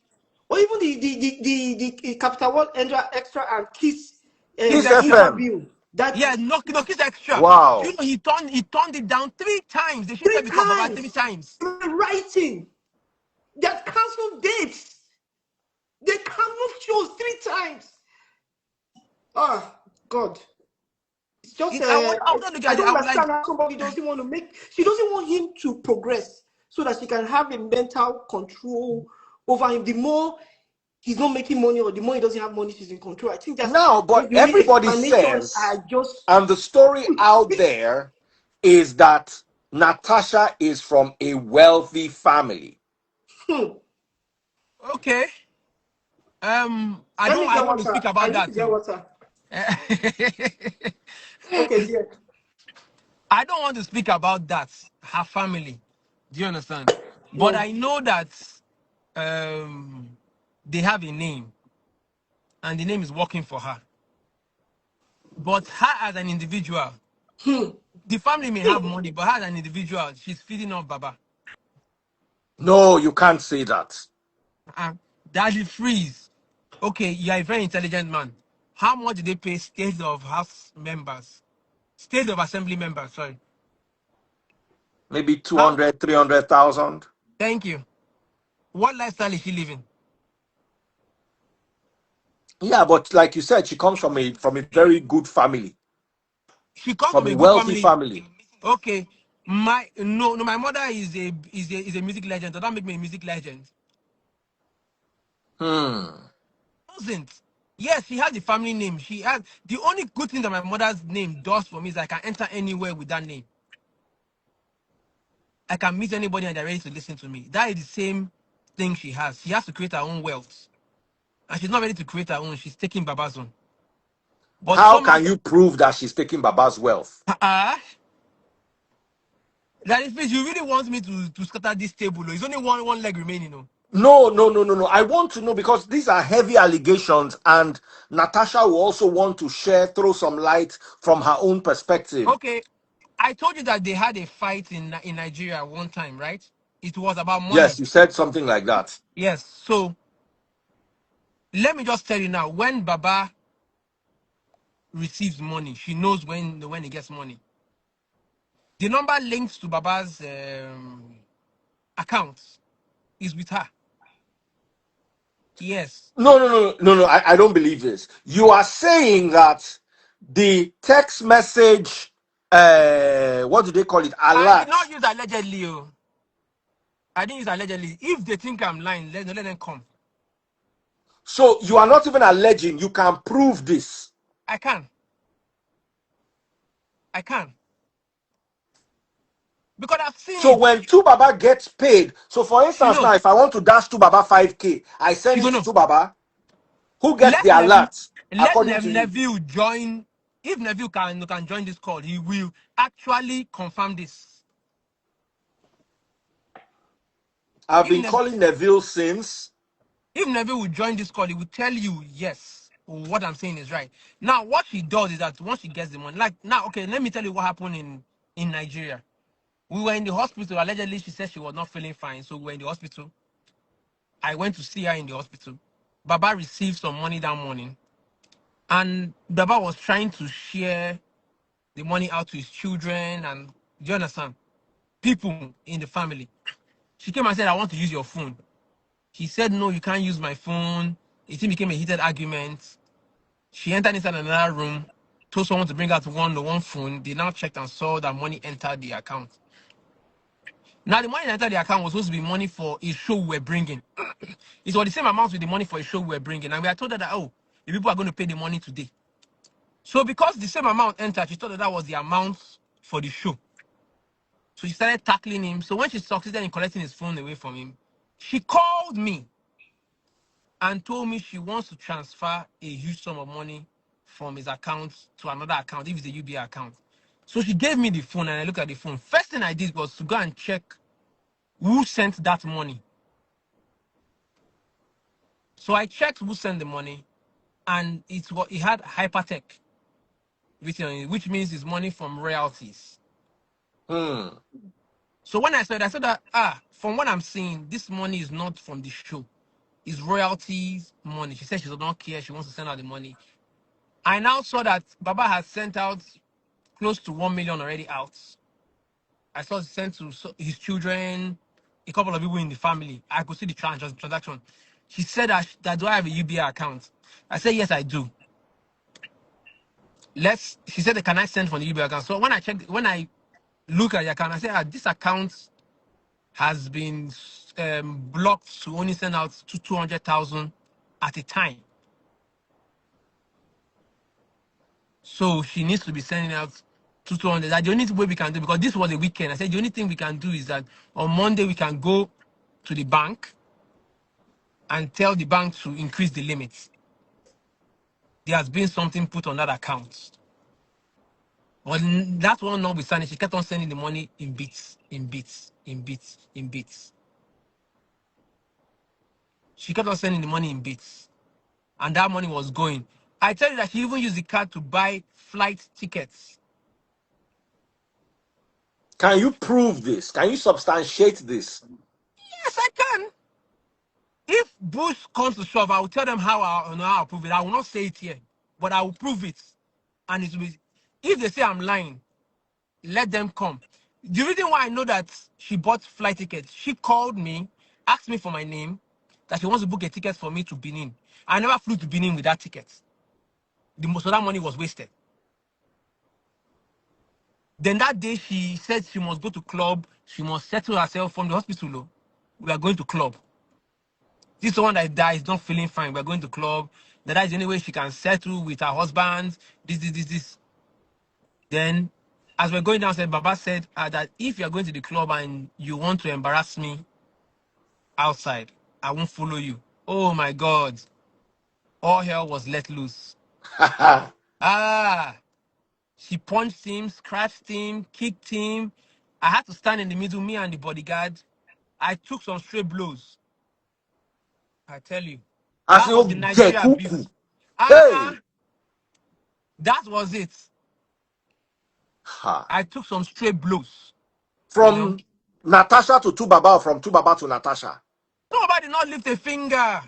or even the Capital One extra and Kiss Kiss Kiss extra. FM. interview that Yeah, no, Kiss extra. You Wow. know, he turned it down 3 times. They three shifted because Baba 3 times. times writing that canceled dates. They canceled shows 3 times. Ah, God. It's just I was not looking I at it. don't I was like, understand how somebody doesn't want to she doesn't want him to progress so that she can have a mental control over him. The more he's not making money or the more he doesn't have money, she's in control. I think that's Now, just but the only everybody explanation says, I just and the story out there is that Natasha is from a wealthy family. hmm. okay. I Let me don't get want to speak water. I about need to that get too. water. Okay, dear. I don't want to speak about that. Her family. Do you understand? But Mm. I know that um, they have a name, and the name is working for her. But her as an individual, Hmm. the family may have money, but her as an individual, she's feeding off Baba. No, you can't say that. Uh, Daddy Freeze. Okay, you are a very intelligent man. How much do they pay state of house members? State of assembly members, sorry. Maybe How? 200, 300,000. Thank you. What lifestyle is she living? Yeah, but like you said, she comes from a very good family, She comes from from a a good wealthy family. family. Okay. My mother is a music legend. Does that make me a music legend? Hmm. Doesn't. Yes, she has the family name. She has the only good thing that my mother's name does for me is I can enter anywhere with that name. I can meet anybody and they're ready to listen to me. That is the same thing she has. She has to create her own wealth. And she's not ready to create her own. She's taking Baba's own. But How somehow, can you prove that she's taking Baba's wealth? that is, please, you really want me to scatter this table. Oh. It's only one leg remaining. Oh. No, no, no, no, no. I want to know because these are heavy allegations, and Natasha will also want to throw some light from her own perspective. Okay, I told you that they had a fight in Nigeria one time, right? It was about Yes, money. you said something like that. Yes. So let me just tell you now, when Baba receives money, she knows when he gets money. The number linked to Baba's account is with her. Yes. No, no, no, no, no. I don't believe this. You are saying that the text message, what do they call it? I did Alert. not use allegedly. Oh. I didn't use allegedly. If they think I'm lying, let them come. So you are not even alleging. You can prove this. I can. I can. Because I've seen So it. when Tubaba gets paid, so for She instance, now knows. if I want to dash Tubaba 5K, I send She it gonna to know. Tubaba. Who gets Let the Neville, alert let according to you? Neville join. If Neville can join this call, he will actually confirm this. I've If been Neville, calling Neville since. if Neville will join this call, he will tell you yes, what I'm saying is right. Now, what she does is that once she gets the money, like now, okay, let me tell you what happened in Nigeria. We were in the hospital. Allegedly, she said she was not feeling fine, so we were in the hospital. I went to see her in the hospital. Baba received some money that morning, and Baba was trying to share the money out to his children and, do you understand? People in the family. She came and said, I want to use your phone. He said, no, you can't use my phone. It became a heated argument. She entered inside another room, told someone to bring out one phone. They now checked and saw that money entered the account. Now, the money that entered the account was supposed to be money for a show we were bringing. It was the same amount with the money for a show we were bringing. And we had told her that, oh, the people are going to pay the money today. So because the same amount entered, she thought that was the amount for the show. So she started tackling him. So when she succeeded in collecting his phone away from him, she called me and told me she wants to transfer a huge sum of money from his account to another account, if it's a UBA account. So she gave me the phone and I looked at the phone. First thing I did was to go and check who sent that money. So I checked who sent the money and it had hypertech. which means it's money from royalties. Hmm. So when I said that, from what I'm seeing, this money is not from the show. It's royalties money. She said she does not care. She wants to send out the money. I now saw that Baba has sent out close to 1 million already out. I saw it sent to his children, a couple of people in the family. I could see the transaction. She said that do I have a UBI account? I said yes, I do. She said, can I send from the UBI account? So when I look at the account, I said, this account has been blocked to only send out to 200,000 at a time. So she needs to be sending out to 200. That's the only way we can do, because this was a weekend. I said the only thing we can do is that on Monday we can go to the bank and tell the bank to increase the limits. There has been something put on that account. But that one notwithstanding, she kept on sending the money in bits, in bits, in bits, in bits. She kept on sending the money in bits. And that money was going. I tell you that she even used the card to buy flight tickets. Can you prove this? Can you substantiate this? Yes, I can. If Bush comes to shove, I will tell them how I'll prove it. I will not say it here, but I will prove it. And it will be, if they say I'm lying, let them come. The reason why I know that she bought flight tickets, she called me, asked me for my name, that she wants to book a ticket for me to Benin. I never flew to Benin with that ticket. The most of that money was wasted. Then that day she said she must go to club, she must settle herself from the hospital. Oh. We are going to club. This is the one that is not feeling fine. We are going to club. That is the only way she can settle with her husband. This. Then, as we're going downstairs, Baba said that if you're going to the club and you want to embarrass me outside, I won't follow you. Oh my God. All hell was let loose. She punched him, scratched him, kicked him. I had to stand in the middle, me and the bodyguard. I took some straight blows. I tell you. As That was you the get Nigeria cuckoo. abuse. Hey. That was it. Ha. I took some straight blows. You know. From Natasha to Tubaba, or from Tubaba to Natasha. Nobody did not lift a finger.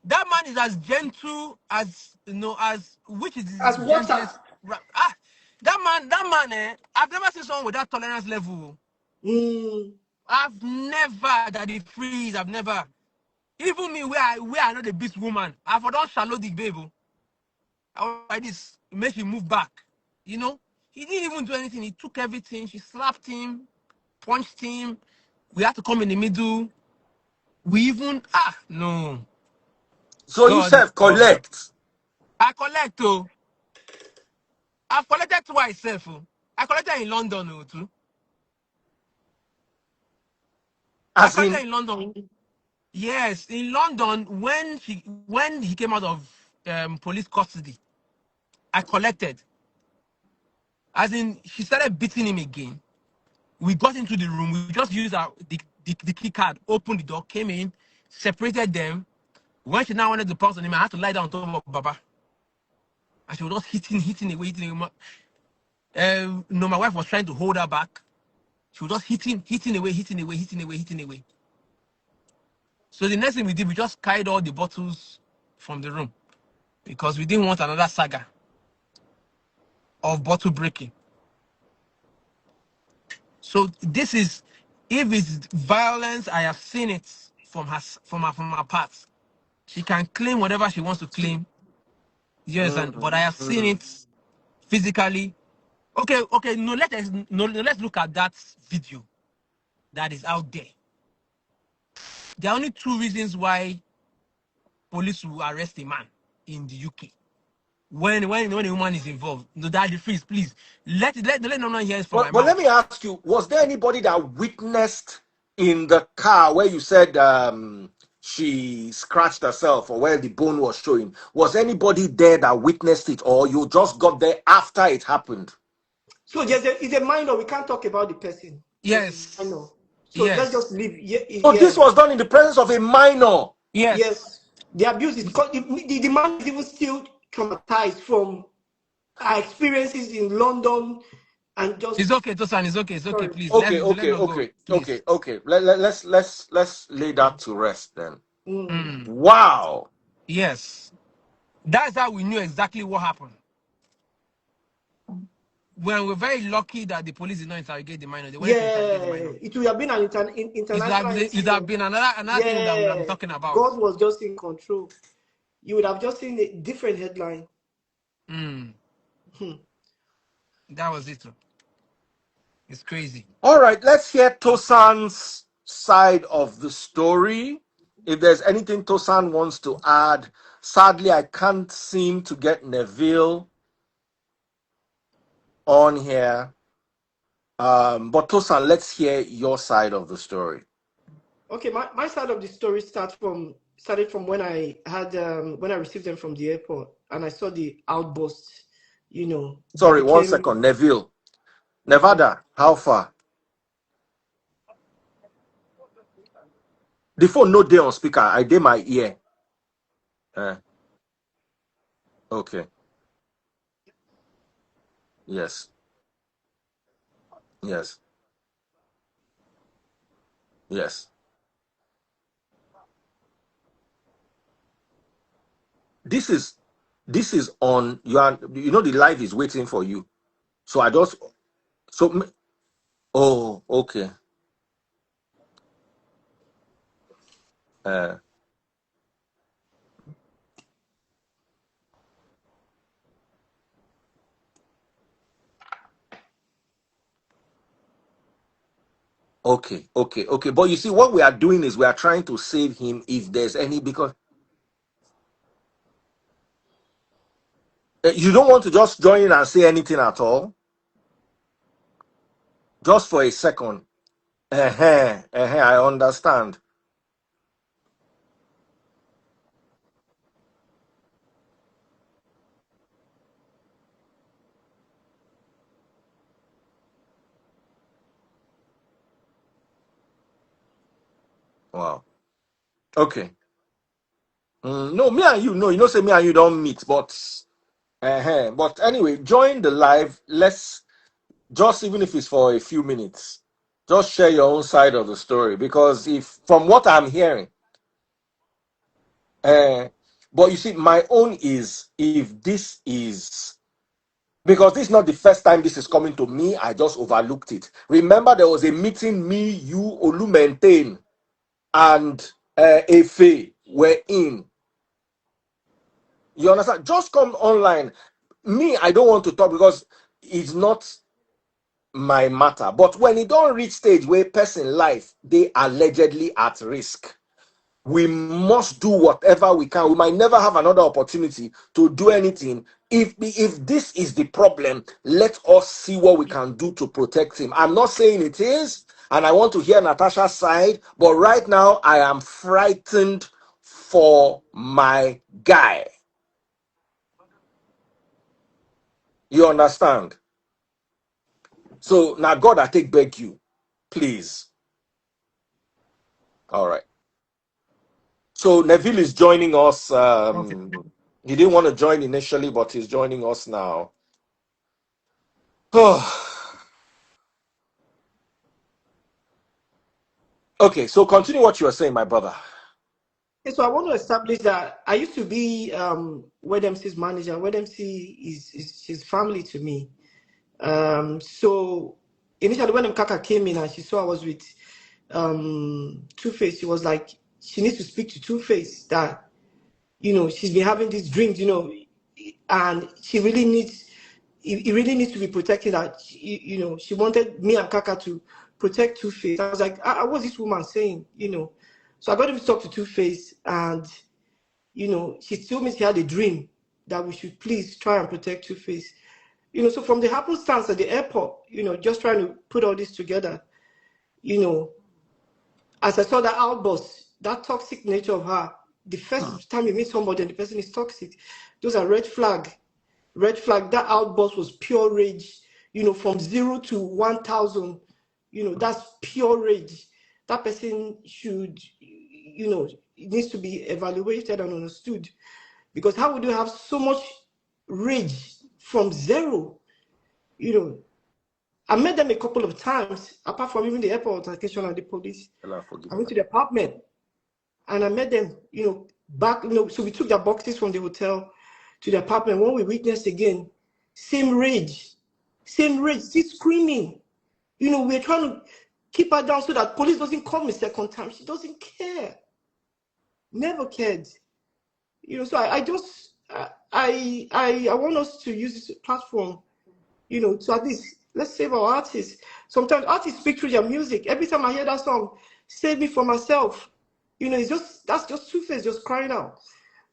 That man is as gentle as as which is As the water. gentlest. That man, I've never seen someone with that tolerance level. Mm. I've never that he freeze. I've never. Even me, where I know the beast woman, I for don't shallow the baby. I was like this, make him move back. You know, he didn't even do anything. He took everything. She slapped him, punched him. We had to come in the middle. We even no. So you God is self God. collect. I collect oh. I've collected twice, self. Oh. I collected in London too. I As collected in, in London. Yes, in London when he came out of police custody, I collected. As in, she started beating him again. We got into the room. We just used the key card, opened the door, came in, separated them. When she now wanted to pounce on him, I had to lie down on top of Baba. And she was just hitting away. No, my wife was trying to hold her back. She was just hitting away. So the next thing we did, we just carried all the bottles from the room because we didn't want another saga of bottle breaking. So this is, if it's violence, I have seen it from her part. She can claim whatever she wants to claim. Yes, but I have seen it physically. Okay. Let's look at that video that is out there. There are only two reasons why police will arrest a man in the UK. When a woman is involved, no, daddy, please let no one hear it from my but let mouth. me ask you, was there anybody that witnessed in the car where you said she scratched herself or where the bone was showing? Was anybody there that witnessed it, or you just got there after it happened? So it's a minor. We can't talk about the person because it's minor. Yes, So let's yes, just leave. So this Yes, was done in the presence of a minor. yes. yes. The abuse is because the man is even still traumatized from our experiences in London and just It's okay, Tosan. It's okay. It's okay. sorry. Please Okay, let okay, us go, okay, please. okay, okay. Let's lay that to rest then. Mm. Mm. Wow. Yes, that's how we knew exactly what happened. When we're very lucky that the police did not interrogate the minor. They wanted to interrogate the Yeah, minor. it would have been an international It would have incident. been another thing that we would have been Yeah, talking about. God was just in control. You would have just seen a different headline. Mm. Hmm. That was it. It's crazy. All right, let's hear Tosan's side of the story. If there's anything Tosan wants to add, sadly, I can't seem to get Neville on here. But Tosan, let's hear your side of the story. Okay, my side of the story started from when I had when I received them from the airport and I saw the outburst, that Sorry, one became second. Neville. okay. Nevada, how far? The phone no day on speaker. I did my ear. Eh, okay. Yes. Yes. Yes. This is on you are the live is waiting for you. So I just so oh okay. Uh, okay. But you see, what we are doing is we are trying to save him if there's any because you don't want to just join in and say anything at all, just for a second. I understand. Wow. Okay. No, me and you, no, say me and you don't meet, but anyway, join the live. Let's just even if it's for a few minutes, just share your own side of the story because if from what I'm hearing, uh, but you see, my own is if this is because this is not the first time this is coming to me, I just overlooked it. Remember, there was a meeting me, you, Olu and Efe were in. You understand? Just come online. Me, I don't want to talk because it's not my matter. But when it don't reach stage where person life, they allegedly at risk. We must do whatever we can. We might never have another opportunity to do anything. If this is the problem, let us see what we can do to protect him. I'm not saying it is, and I want to hear Natasha's side, but right now I am frightened for my guy. You understand? So now, God, I take beg you, please. All right. So Neville is joining us. Okay. He didn't want to join initially, but he's joining us now. Okay, so continue what you were saying, my brother. Okay, so I want to establish that I used to be WebMC's manager. WebMC is his family to me. So initially when Mkaka came in and she saw I was with Two Face, she was like, she needs to speak to Two Face that she's been having these dreams, and she really needs it really needs to be protected. That she wanted me and Kaka to protect Two Face. I was like, what's this woman saying? So I got him to talk to Two Face, and she told me she had a dream that we should please try and protect Two Face. So from the happenstance at the airport, just trying to put all this together, you know, as I saw that outburst, that toxic nature of her, the first time you meet somebody and the person is toxic, those are red flag. Red flag. That outburst was pure rage, from 0 to 1,000, that's pure rage. That person should, it needs to be evaluated and understood. Because how would you have so much rage from zero. You know, I met them a couple of times, apart from even the airport altercation and the police. I went to the apartment and I met them, back, so we took their boxes from the hotel to the apartment. When we witnessed again, same rage, still screaming. We're trying to keep her down so that police doesn't come a second time. She doesn't care. Never cared. So I want us to use this platform, to at least let's save our artists. Sometimes artists speak through their music. Every time I hear that song, "Save Me From Myself," that's just Two-Face just crying out.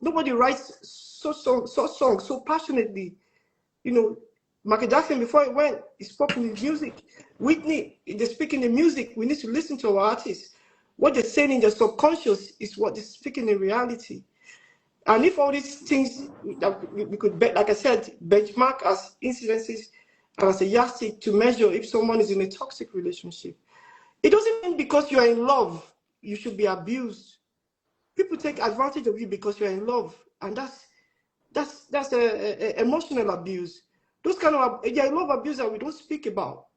Nobody writes such songs so passionately. Michael Jackson, before he went, he spoke in his music. Whitney, they speak in the music. We need to listen to our artists. What they're saying in their subconscious is what they're speaking in reality. And if all these things that we could, like I said, benchmark as incidences and as a yardstick to measure if someone is in a toxic relationship, it doesn't mean because you're in love, you should be abused. People take advantage of you because you're in love, and that's a emotional abuse. Those kind of love abuse that we don't speak about,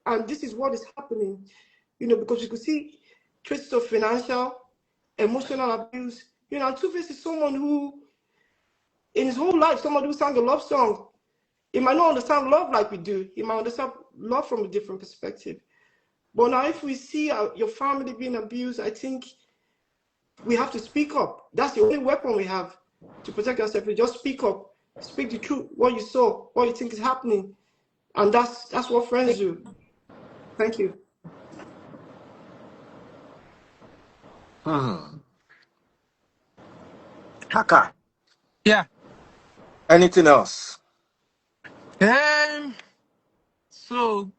and this is what is happening. Because you could see traces of financial, emotional abuse. And Two-Face is someone who, in his whole life, someone who sang a love song. He might not understand love like we do. He might understand love from a different perspective. But now, if we see your family being abused, I think we have to speak up. That's the only weapon we have to protect ourselves. We just speak up, speak the truth, what you saw, what you think is happening, and that's what friends do. Thank you. Kaka, Yeah. anything else? So,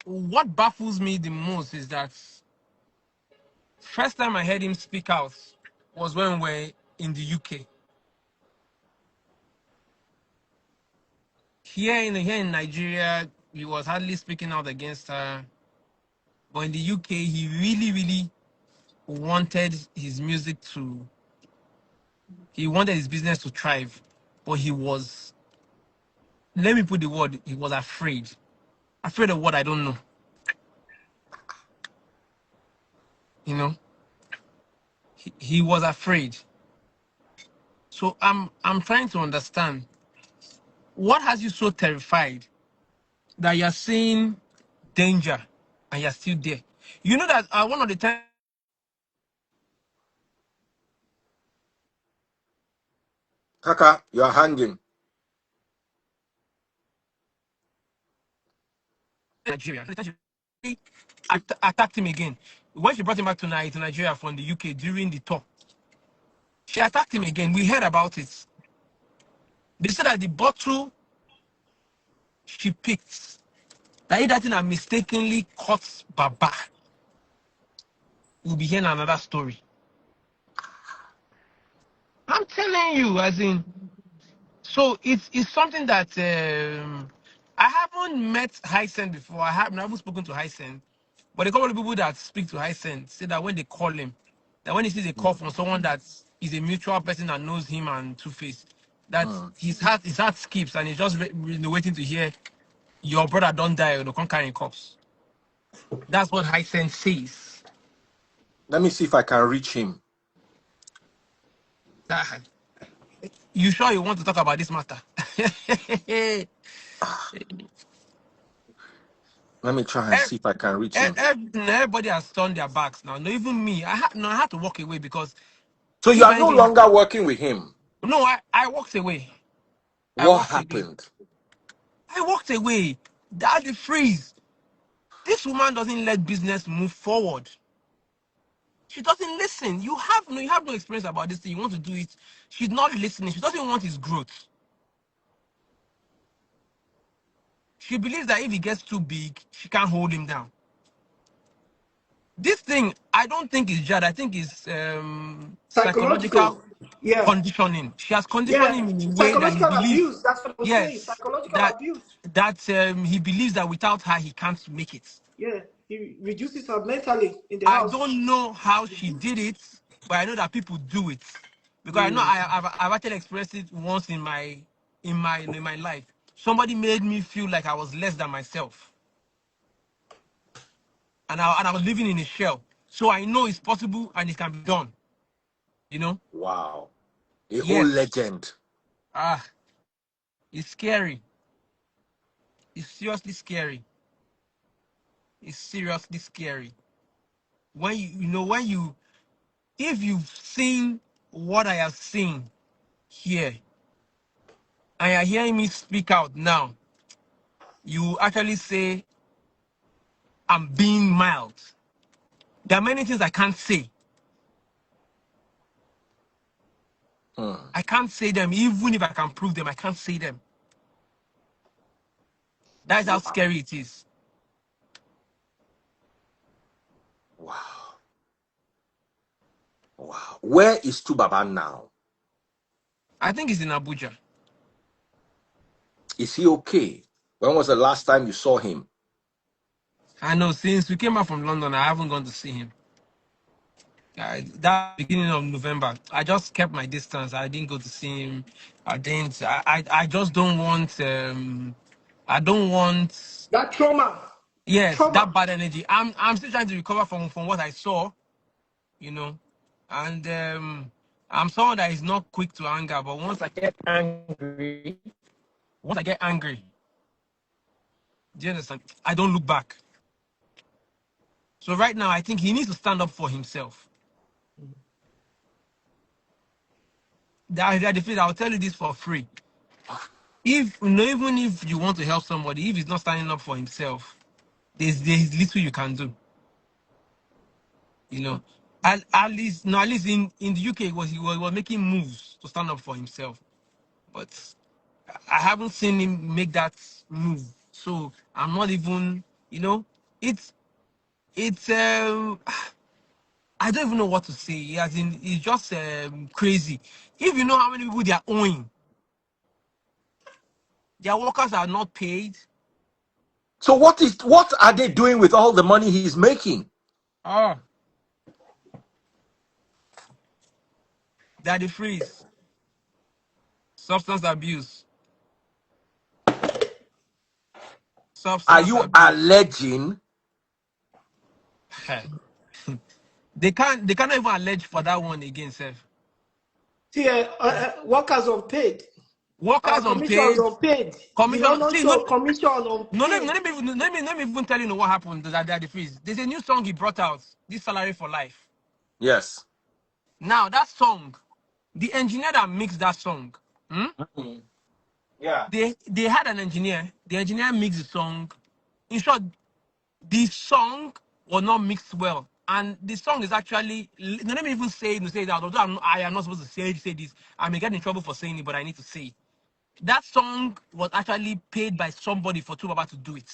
what baffles me the most is that first time I heard him speak out was when we're in the UK. Here in Nigeria, he was hardly speaking out against her. But in the UK, he really, really wanted his music he wanted his business to thrive. But let me put the word, he was afraid. Afraid of what I don't know. You know, he was afraid. So I'm trying to understand what has you so terrified that you're seeing danger and you're still there. You know that one of the times Kaka, you are hanging. Nigeria, she attacked him again. When she brought him back to Nigeria from the UK during the tour, she attacked him again. We heard about it. They said that the bottle she picked, that if that thing had mistakenly caught Baba, we'll be hearing another story. I'm telling you, as in, so it's something that I haven't met Hysen before. I haven't spoken to Hysen, but a couple of people that speak to Hysen say that when they call him, that when he sees a call from someone that is a mutual person that knows him and Two-Face, that his heart skips and he's just waiting to hear your brother don't die or they can't carry cops. That's what Hysen says. Let me see if I can reach him. That, you sure you want to talk about this matter? Let me try and see if I can reach him. Everybody has turned their backs now. No, even me. I had to walk away because So you if are no anything longer happened, working with him. no, I walked away. I What walked away. happened? I walked away. That's the freeze. This woman doesn't let business move forward. She doesn't listen. You have no experience about this thing. You want to do it. She's not listening. She doesn't want his growth. She believes that if he gets too big, she can't hold him down. This thing, I don't think is Jad. I think it's psychological Psychological. Yeah. conditioning. She has conditioned Yeah. him in a way that he Psychological believes, abuse. That's what I was saying. yes, Psychological that abuse. he believes that without her he can't make it. Yeah. He reduces her mentally in the I house. don't know how she did it, but I know that people do it because I know I've actually experienced it once in my life. somebody made me feel like I was less than myself, and I was living in a shell. So I know it's possible and it can be done. You know? Wow. A whole Yes. legend. Ah, it's scary. It's seriously scary. It's seriously scary. When when you, if you've seen what I have seen here, and you're hearing me speak out now, you actually say I'm being mild. There are many things I can't say. Hmm. I can't say them, even if I can prove them. I can't say them. That's how Wow. scary it is. Wow. Wow. Where is Tubaba now? I think it's in Abuja. Is he okay? When was the last time you saw him? I know since we came out from London, I haven't gone to see him. That beginning of November, I just kept my distance. I didn't go to see him. I didn't. I just don't want. I don't want. That trauma. Yes, that Trauma. bad energy. I'm still trying to recover from what I saw. You know, and I'm someone that is not quick to anger. But once I get angry, do you understand? I don't look back. So right now, I think he needs to stand up for himself. That I'll tell you this for free. If even if you want to help somebody, if he's not standing up for himself, there's little you can do. You know, at least no, at least in the UK he was making moves to stand up for himself, but I haven't seen him make that move. So I'm not even, it's it's I don't even know what to say. As in, it's just crazy. If you know how many people they are owing, their workers are not paid. So what are they doing with all the money he's making? Oh, they're the freeze. Substance abuse. Are Substance you abuse. alleging? They cannot even allege for that one again, Seth. See, workers unpaid. Our Workers commissions unpaid, unpaid. The commission. London See, no, show commission no, let, unpaid. let me even tell you what happened that they're the freeze. There's a new song he brought out, this salary for life. Yes. Now that song, the engineer that mixed that song, Mhm. Yeah. they had an engineer. The engineer mixed the song. In short, the song was not mixed well. And the song is actually, let me even say that, although I am not supposed to say this, I may get in trouble for saying it, but I need to say it. That song was actually paid by somebody for Tubaba to do it.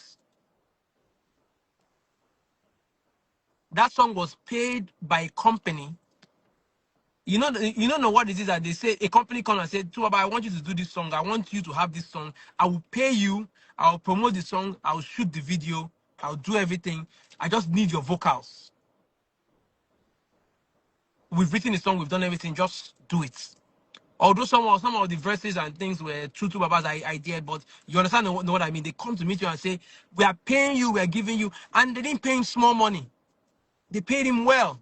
That song was paid by a company. You don't know what it is that they say. A company comes and said, Tubaba, I want you to do this song. I want you to have this song. I will pay you. I'll promote the song. I'll shoot the video. I'll do everything. I just need your vocals. We've written the song. We've done everything. Just do it. Although some of the verses and things were true to Baba's idea, but you understand what I mean. They come to meet you and say, "We are paying you. We are giving you," and they didn't pay him small money. They paid him well.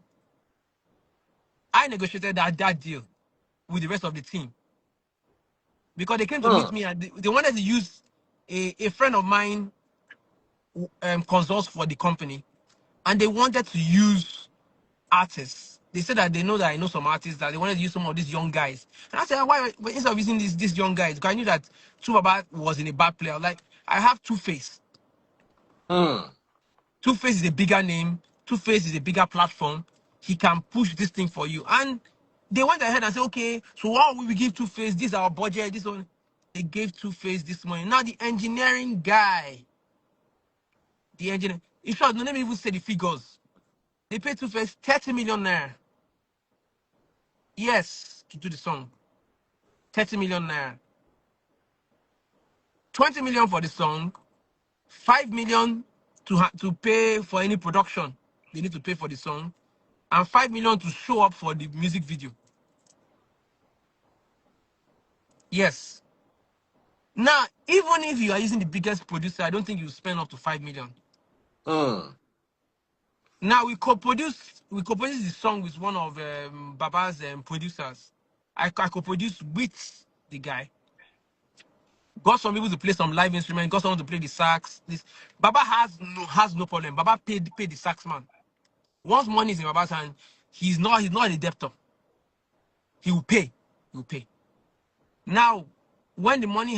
I negotiated that deal with the rest of the team because they came to Hmm. meet me and they wanted to use a friend of mine consults for the company, and they wanted to use artists. They said that they know that I know some artists that they wanted to use some of these young guys. And I said, why instead of using these young guys? Because I knew that Tubaba was in a bad player. Like I have Two Face. Hmm. Two Face is a bigger name. Two Face is a bigger platform. He can push this thing for you. And they went ahead and said, okay, so what will we give Two Face? This is our budget. This one. They gave Two Face this money. Now the engineering guy, the engineer. In short, no, let me even say the figures. They paid Two Face 30 million naira. Yes, to do the song. 30 million naira. 20 million for the song. 5 million to pay for any production. They need to pay for the song. And 5 million to show up for the music video. Yes. Now, even if you are using the biggest producer, I don't think you spend up to 5 million. Mm. Now we co-produced the song with one of Baba's producers. I co-produced with the guy. Got some people to play some live instrument. Got someone to play the sax. This Baba has no problem. Baba paid the sax man. Once money is in Baba's hand, he's not a debtor. He will pay. He will pay. Now, when the money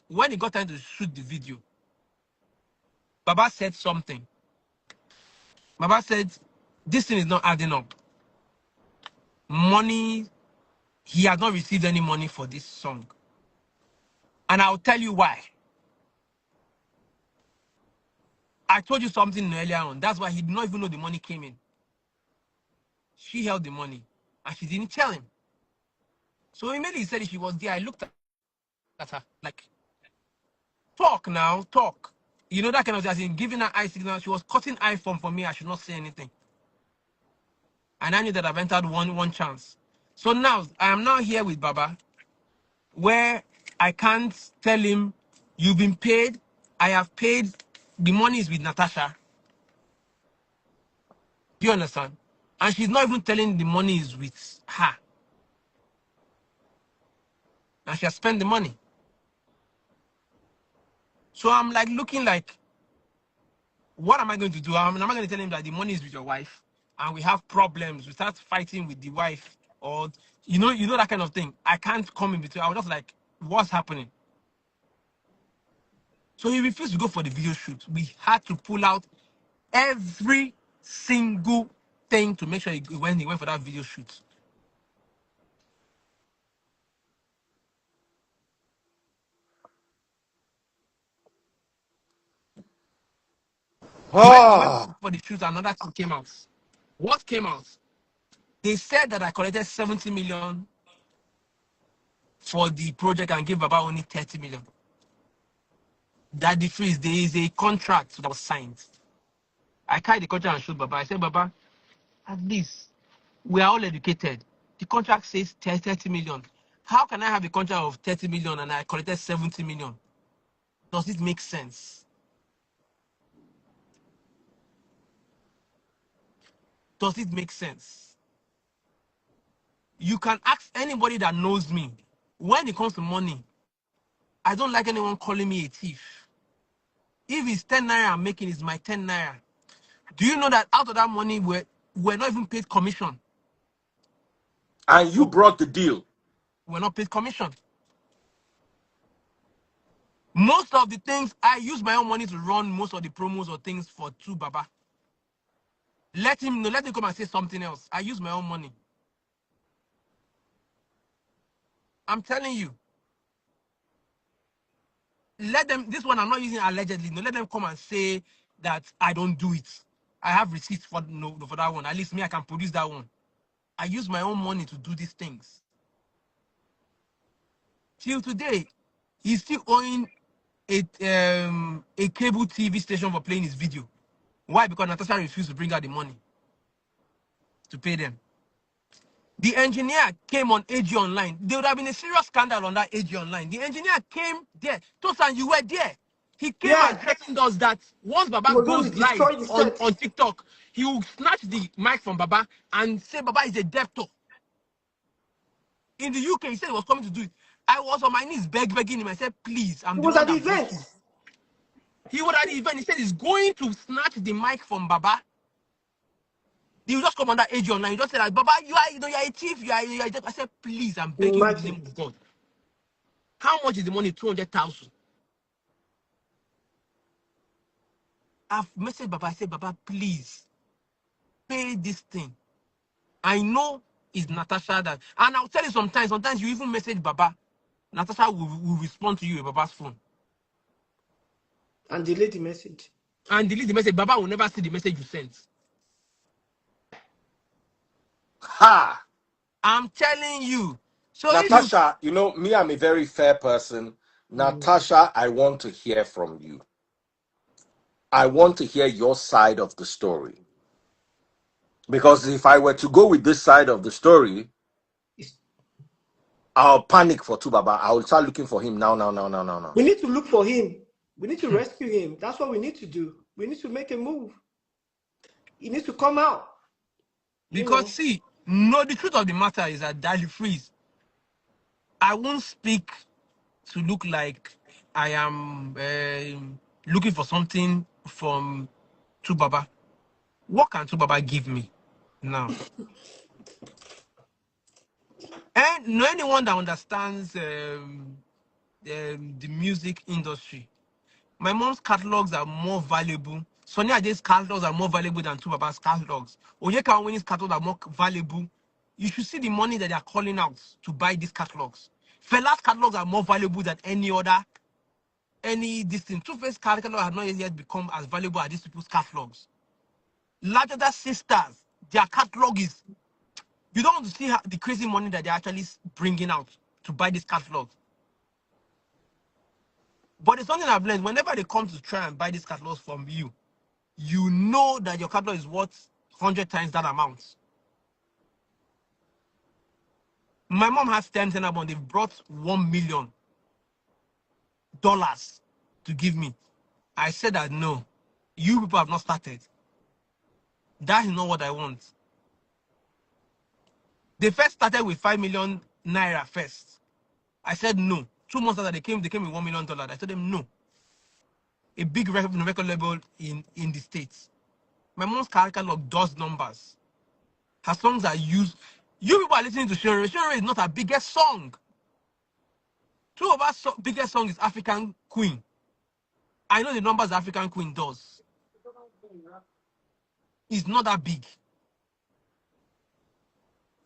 when he got time to shoot the video, Baba said something. Baba said, "This thing is not adding up. Money, he has not received any money for this song, and I'll tell you why. I told you something earlier on. That's why he did not even know the money came in. She held the money, and she didn't tell him. So immediately he said she was there. I looked at her like, talk now, talk. You know that kind of thing. As in giving her eye signal. She was cutting eye form for me. I should not say anything. And I knew that I've entered one chance. So now I am now here with Baba, where I can't tell him, you've been paid. I have paid. The money is with Natasha. Do you understand? And she's not even telling the money is with her. And she has spent the money. So I'm like looking like, what am I going to do? Am I going to tell him that the money is with your wife and we have problems? We start fighting with the wife, or you know that kind of thing. I can't come in between. I was just like, what's happening? So he refused to go for the video shoot. We had to pull out every single thing to make sure he went for that video shoot. When he went Ah. for the shoot, another thing came out. What came out? They said that I collected 70 million for the project and gave Baba only 30 million. That the freeze, there is a contract that was signed. I carried the contract and showed Baba. I said, Baba, at least we are all educated. The contract says 30 million. How can I have a contract of 30 million and I collected 70 million? Does it make sense? Does it make sense? You can ask anybody that knows me. When it comes to money, I don't like anyone calling me a thief. If it's 10 naira I'm making, it's my 10 naira. Do you know that out of that money, we're not even paid commission? And you brought the deal. We're not paid commission. Most of the things, I use my own money to run most of the promos or things for Tubaba. Let him come and say something else. I use my own money. I'm telling you. Let them, this one I'm not using allegedly. No, let them come and say that I don't do it. I have receipts for for that one. At least me, I can produce that one. I use my own money to do these things. Till today, he's still owing a cable TV station for playing his video. Why? Because Natasha refused to bring out the money to pay them. The engineer came on AG Online. There would have been a serious scandal on that AG Online. The engineer came there. Tosan, you were there. He came and Yeah, threatened us that once he Baba was going goes to live destroy the set. on TikTok, he will snatch the mic from Baba and say Baba is a debtor. In the UK, he said he was coming to do it. I was on my knees begging him. I said, please, I'm He the was one at the that brought event. you. He was at the event. He said he's going to snatch the mic from Baba. He will just come on that AG Online. He just said, like, Baba, you're a thief. You're a debtor. I said, please, I'm begging you in the Imagine. name of God. How much is the money? 200,000. I've messaged Baba. I said, Baba, please pay this thing. I know it's Natasha that, and I'll tell you sometimes you even message Baba. Natasha will respond to you with Baba's phone And delete the message. and delete the message. Baba will never see the message you sent. Ha! I'm telling you. So if you, Natasha, you know, me, I'm a very fair person. Natasha, I want to hear from you. I want to hear your side of the story. Because if I were to go with this side of the story, It's, I'll panic for Tubaba. I will start looking for him now. We need to look for him. We need to rescue him. That's what we need to do. We need to make a move. He needs to come out. Because see, no, the truth of the matter is that Daddy Freeze, I won't speak to look like I am looking for something from Tubaba. What can Tubaba give me now? And no anyone that understands the music industry, my mom's catalogs are more valuable. Sonny Ade's catalogs are more valuable than Tubaba's catalogs. Onyeka Onweni's catalogs are more valuable. You should see the money that they are calling out to buy these catalogs. Fela's catalogs are more valuable than any this thing. Two-Face catalog has not yet become as valuable as these people's catalogs. Larger sisters, their catalog is, you don't want to see the crazy money that they're actually bringing out to buy this catalog. But it's something I've learned. Whenever they come to try and buy these catalogs from you, you know that your catalog is worth 100 times that amount. My mom has 10 albums. They've brought $1 million to give me. I said that no, you people have not started. That is not what I want. They first started with 5 million naira first. I said no. 2 months after they came with $1 million. I told them no. A big record label in the States. My mom's catalog does numbers. Her songs are used. You people are listening to Shere. Shere is not her biggest song. Two of our biggest song is African Queen. I know the numbers African Queen does. It's not that big.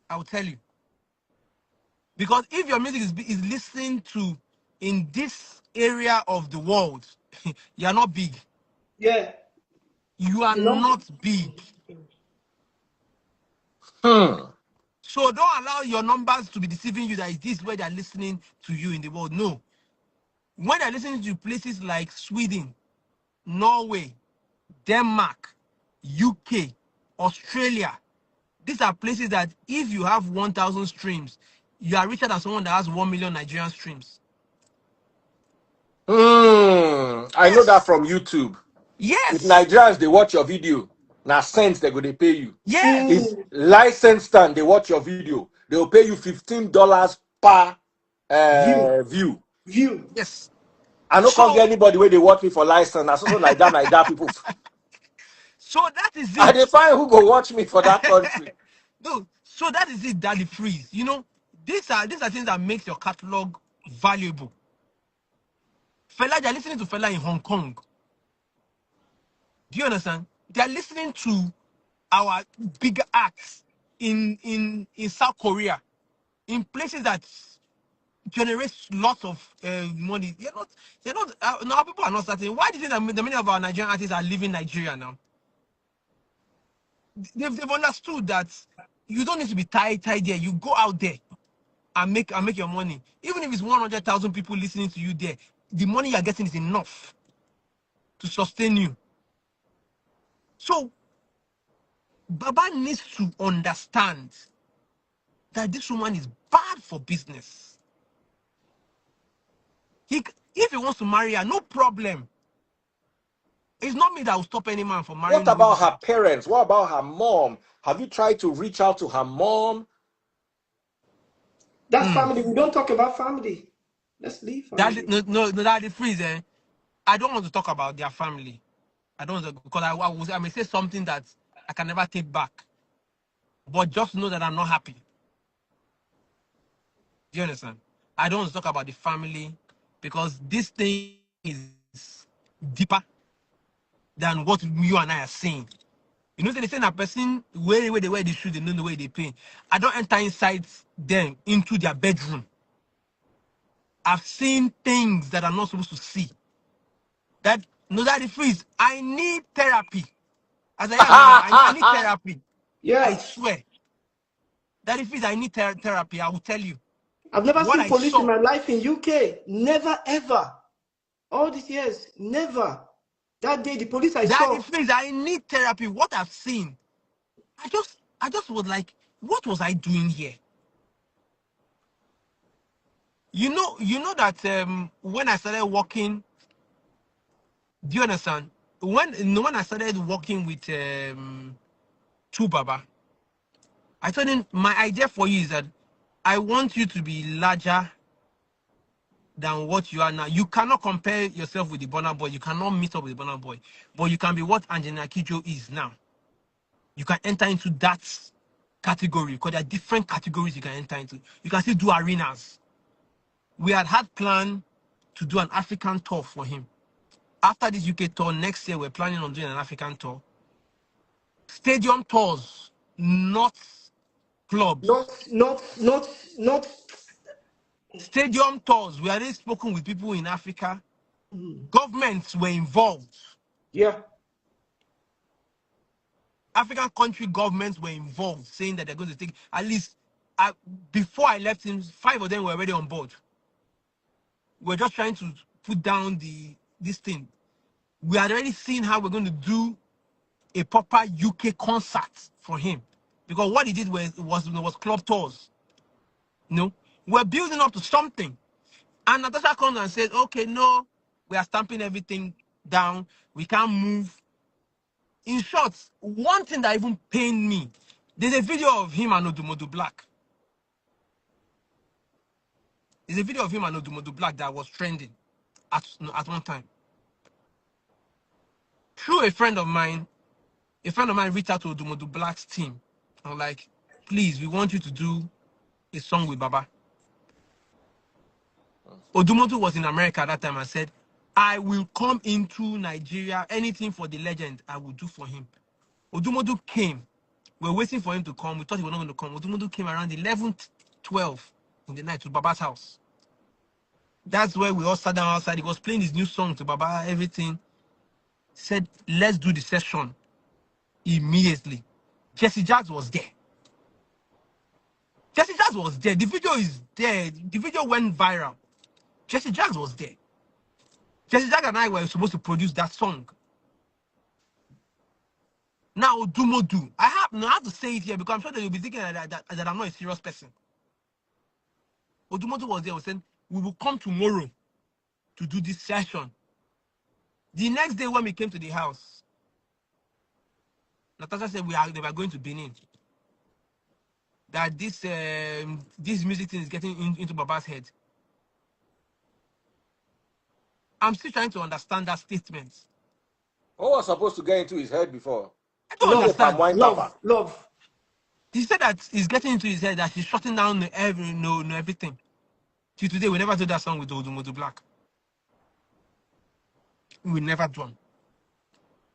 I will tell you. Because if your music is listened to in this area of the world, you are not big. Yeah. You are You know? not big. So don't allow your numbers to be deceiving you that is this where they're listening to you in the world. No. When they're listening to places like Sweden, Norway, Denmark, UK, Australia, these are places that if you have 1,000 streams, you are richer than someone that has 1 million Nigerian streams. I know that Yes. from YouTube. If Yes. Nigerians they watch your video, now cents they go they pay you. If Yes. licensed stand they watch your video, they will pay you $15 per View. view. View. Yes. I don't can't get So, anybody where they watch me for license. That's also like that people. so that is I it. define who go watch me for that country. No, so that is it, Daddy Freeze. You know, these are things that makes your catalog valuable. Fella, they're listening to Fella in Hong Kong. Do you understand? They're listening to our bigger acts in South Korea, in places that generates lots of money. They're not. Now people are not starting. Why do you think that the many of our Nigerian artists are leaving Nigeria now? They've understood that you don't need to be tied there. You go out there and make your money. Even if it's 100,000 people listening to you there, the money you're getting is enough to sustain you. So Baba needs to understand that this woman is bad for business. If he wants to marry her, no problem. It's not me that will stop any man from What marrying a about woman. her parents? What about her mom? Have you tried to reach out to her mom? That's family. We don't talk about family. Let's leave family. No, that the freeze. I don't want to talk about their family. I don't want to, because I may say something that I can never take back. But just know that I'm not happy. Do you understand? I don't want to talk about the family because this thing is deeper than what you and I are saying. You know, they say a person where they wear the shoe, they know the way they pay. I don't enter inside them into their bedroom. I've seen things that I'm not supposed to see. That no, that is freeze. I need therapy. As I am now, I need therapy. I Yeah. swear. That is freeze. I need therapy. I will tell you I've never what seen I police in saw. my life in UK. Never, ever. All these years. Never. That day, the police I That saw. is freeze. I need therapy. What I've seen. I just was like, what was I doing here? You know that when I started working, do you understand? When I started working with Tubaba, I told him my idea for you is that I want you to be larger than what you are now. You cannot compare yourself with the Burna Boy. You cannot meet up with the Burna Boy, but you can be what Angelina Kidjo is now. You can enter into that category because there are different categories you can enter into. You can still do arenas. We had planned to do an African tour for him. After this UK tour, next year we're planning on doing an African tour. Stadium tours, not clubs. Not. Stadium tours. We already spoken with people in Africa. Governments were involved. Yeah. African country governments were involved, saying that they're going to take at least. Before I left him, 5 of them were already on board. We're just trying to put down this thing. We had already seen how we're going to do a proper UK concert for him, because what he did was club tours. We're building up to something, and Natasha comes and says, "Okay, no, we are stamping everything down. We can't move." In short, one thing that even pained me, there's a video of him and Odumodu Black. There's a video of him and Odumodu Black that was trending at one time. Through a friend of mine reached out to Odumodu Black's team. I was like, please, we want you to do a song with Baba. Odumodu was in America at that time and said, I will come into Nigeria. Anything for the legend, I will do for him. Odumodu came. We're waiting for him to come. We thought he was not going to come. Odumodu came around 11th, 12 in the night to Baba's house. That's where we all sat down outside. He was playing his new song to Baba, everything. Said, let's do the session immediately. Jesse Jacks was there. Jesse Jacks was there. The video is there. The video went viral. Jesse Jacks was there. Jesse Jacks and I were supposed to produce that song. Now, Odumodu, I have to say it here because I'm sure that you'll be thinking that I'm not a serious person. Odumodu was there, was saying, we will come tomorrow to do this session. The next day when we came to the house, Natasha said they were going to Benin. That this music thing is getting into Baba's head. I'm still trying to understand that statement. What was supposed to get into his head before? I don't Is it a palm understand. wine tapa? Love. He said that he's getting into his head that he's shutting down everything. Till today, we never do that song with Odumodu Black. We never do.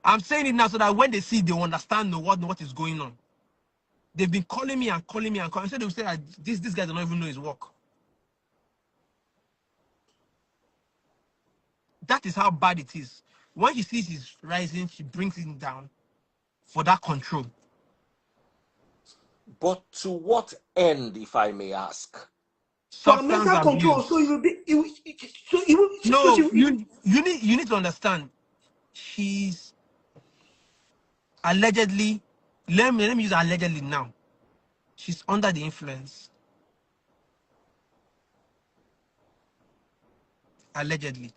I'm saying it now so that when they see, they understand what is going on. They've been calling me and calling me and calling. So they will say that this guy does not even know his work. That is how bad it is. When she sees he's rising, she brings him down for that control. But to what end, if I may ask? For Substance mental control, so abuse. you will be. No, you need to understand. She's allegedly. Let me use allegedly now. She's under the influence. Allegedly.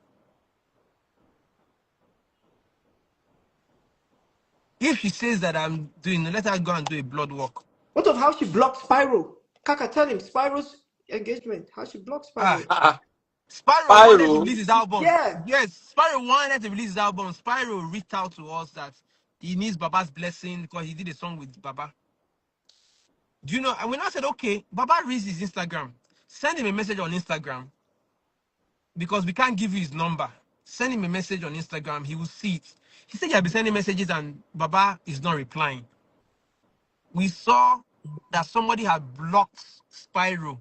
If she says that I'm doing, let her go and do a blood work. What of how she blocked Spyro? Kaka, tell him Spyro's engagement. How she blocked Spyro. Ah, Spyro wanted to Pyro. release his album. Yeah. Yes, Spyro wanted to release his album. Spyro reached out to us that he needs Baba's blessing because he did a song with Baba. Do you know? And when I said, okay, Baba reads his Instagram. Send him a message on Instagram because we can't give you his number. Send him a message on Instagram. He will see it. He said he had been sending messages and Baba is not replying. We saw that somebody had blocked Spyro.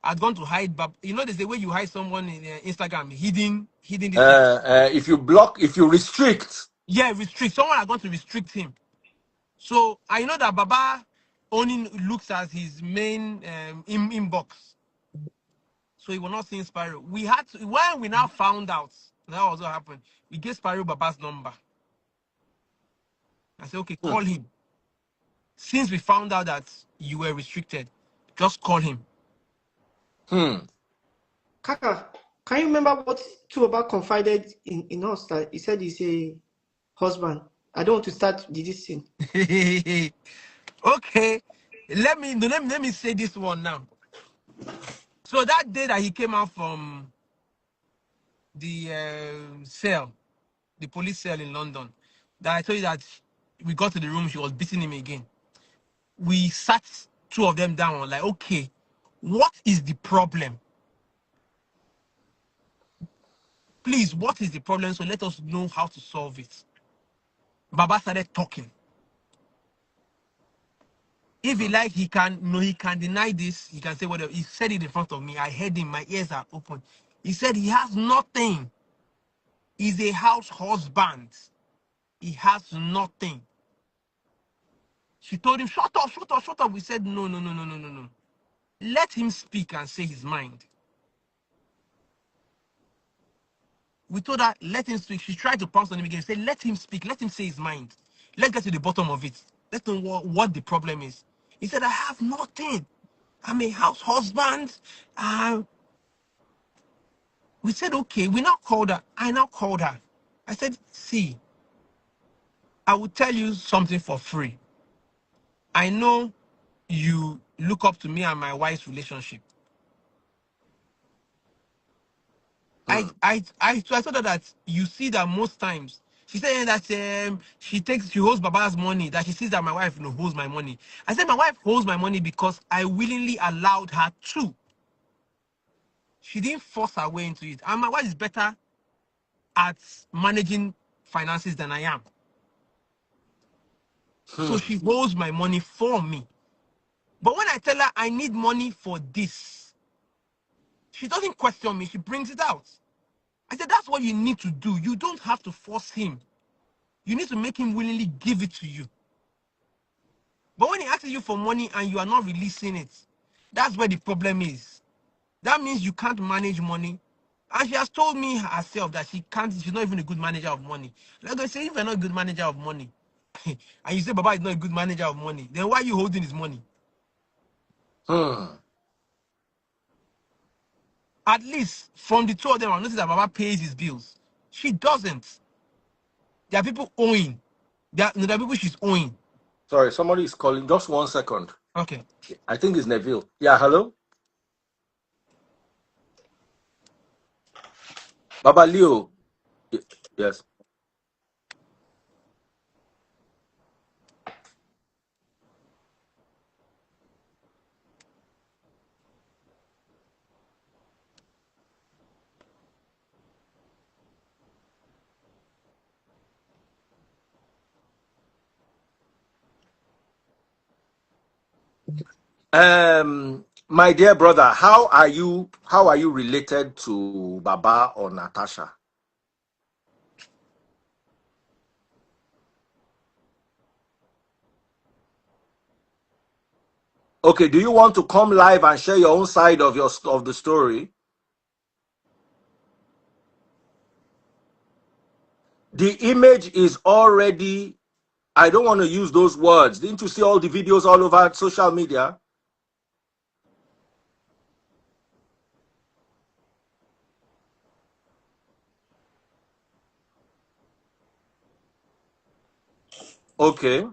Had gone to hide Baba. You know, there's the way you hide someone in Instagram, hidden this thing. If you block, if you restrict. Yeah, restrict. Someone are going to restrict him. So I know that Baba only looks at his main inbox. So he will not see Spyro. We had to, when we now found out that was what happened, we gave Spyro Baba's number. I said, okay, Hmm. call him. Since we found out that you were restricted, just call him. Hmm. Kaka, can you remember what Tubaba confided in us? That he said he's a husband. I don't want to start this thing. Okay, let me say this one now. So that day that he came out from the cell, the police cell in London, that I told you that we got to the room, she was beating him again. We sat two of them down, like, okay, what is the problem? Please, what is the problem? So let us know how to solve it. Baba started talking. If he like, he can no, he can deny this. He can say whatever. He said it in front of me. I heard him. My ears are open. He said he has nothing. He's a house husband. He has nothing. She told him, shut up, shut up, shut up. We said, no, no, no, no, no, no, no. Let him speak and say his mind. We told her, let him speak. She tried to pounce on him again. Say, let him speak. Let him say his mind. Let's get to the bottom of it. Let's know what the problem is. He said, I have nothing. I'm a house husband. We said, okay. We now called her. I now called her. I said, see, I will tell you something for free. I know you look up to me and my wife's relationship. So I told her that you see that most times. She said that she holds Baba's money, that she sees that my wife holds my money. I said my wife holds my money because I willingly allowed her to. She didn't force her way into it. And my wife is better at managing finances than I am. So she holds my money for me. But when I tell her I need money for this, she doesn't question me. She brings it out. I said, that's what you need to do. You don't have to force him. You need to make him willingly give it to you. But when he asks you for money and you are not releasing it, that's where the problem is. That means you can't manage money. And she has told me herself that she's not even a good manager of money. Like I say, if you're not a good manager of money, and you say Baba is not a good manager of money, then why are you holding his money? At least from the two of them, I noticed that Baba pays his bills. She doesn't. There are people owing. There are people she's owing. Sorry, somebody is calling. Just 1 second. Okay. I think it's Neville. Yeah, hello? Baba Leo. Yes. My dear brother, how are you related to Baba or Natasha? Okay, do you want to come live and share your own side of the story? The image is already, I don't want to use those words. Didn't you see all the videos all over social media? Okay.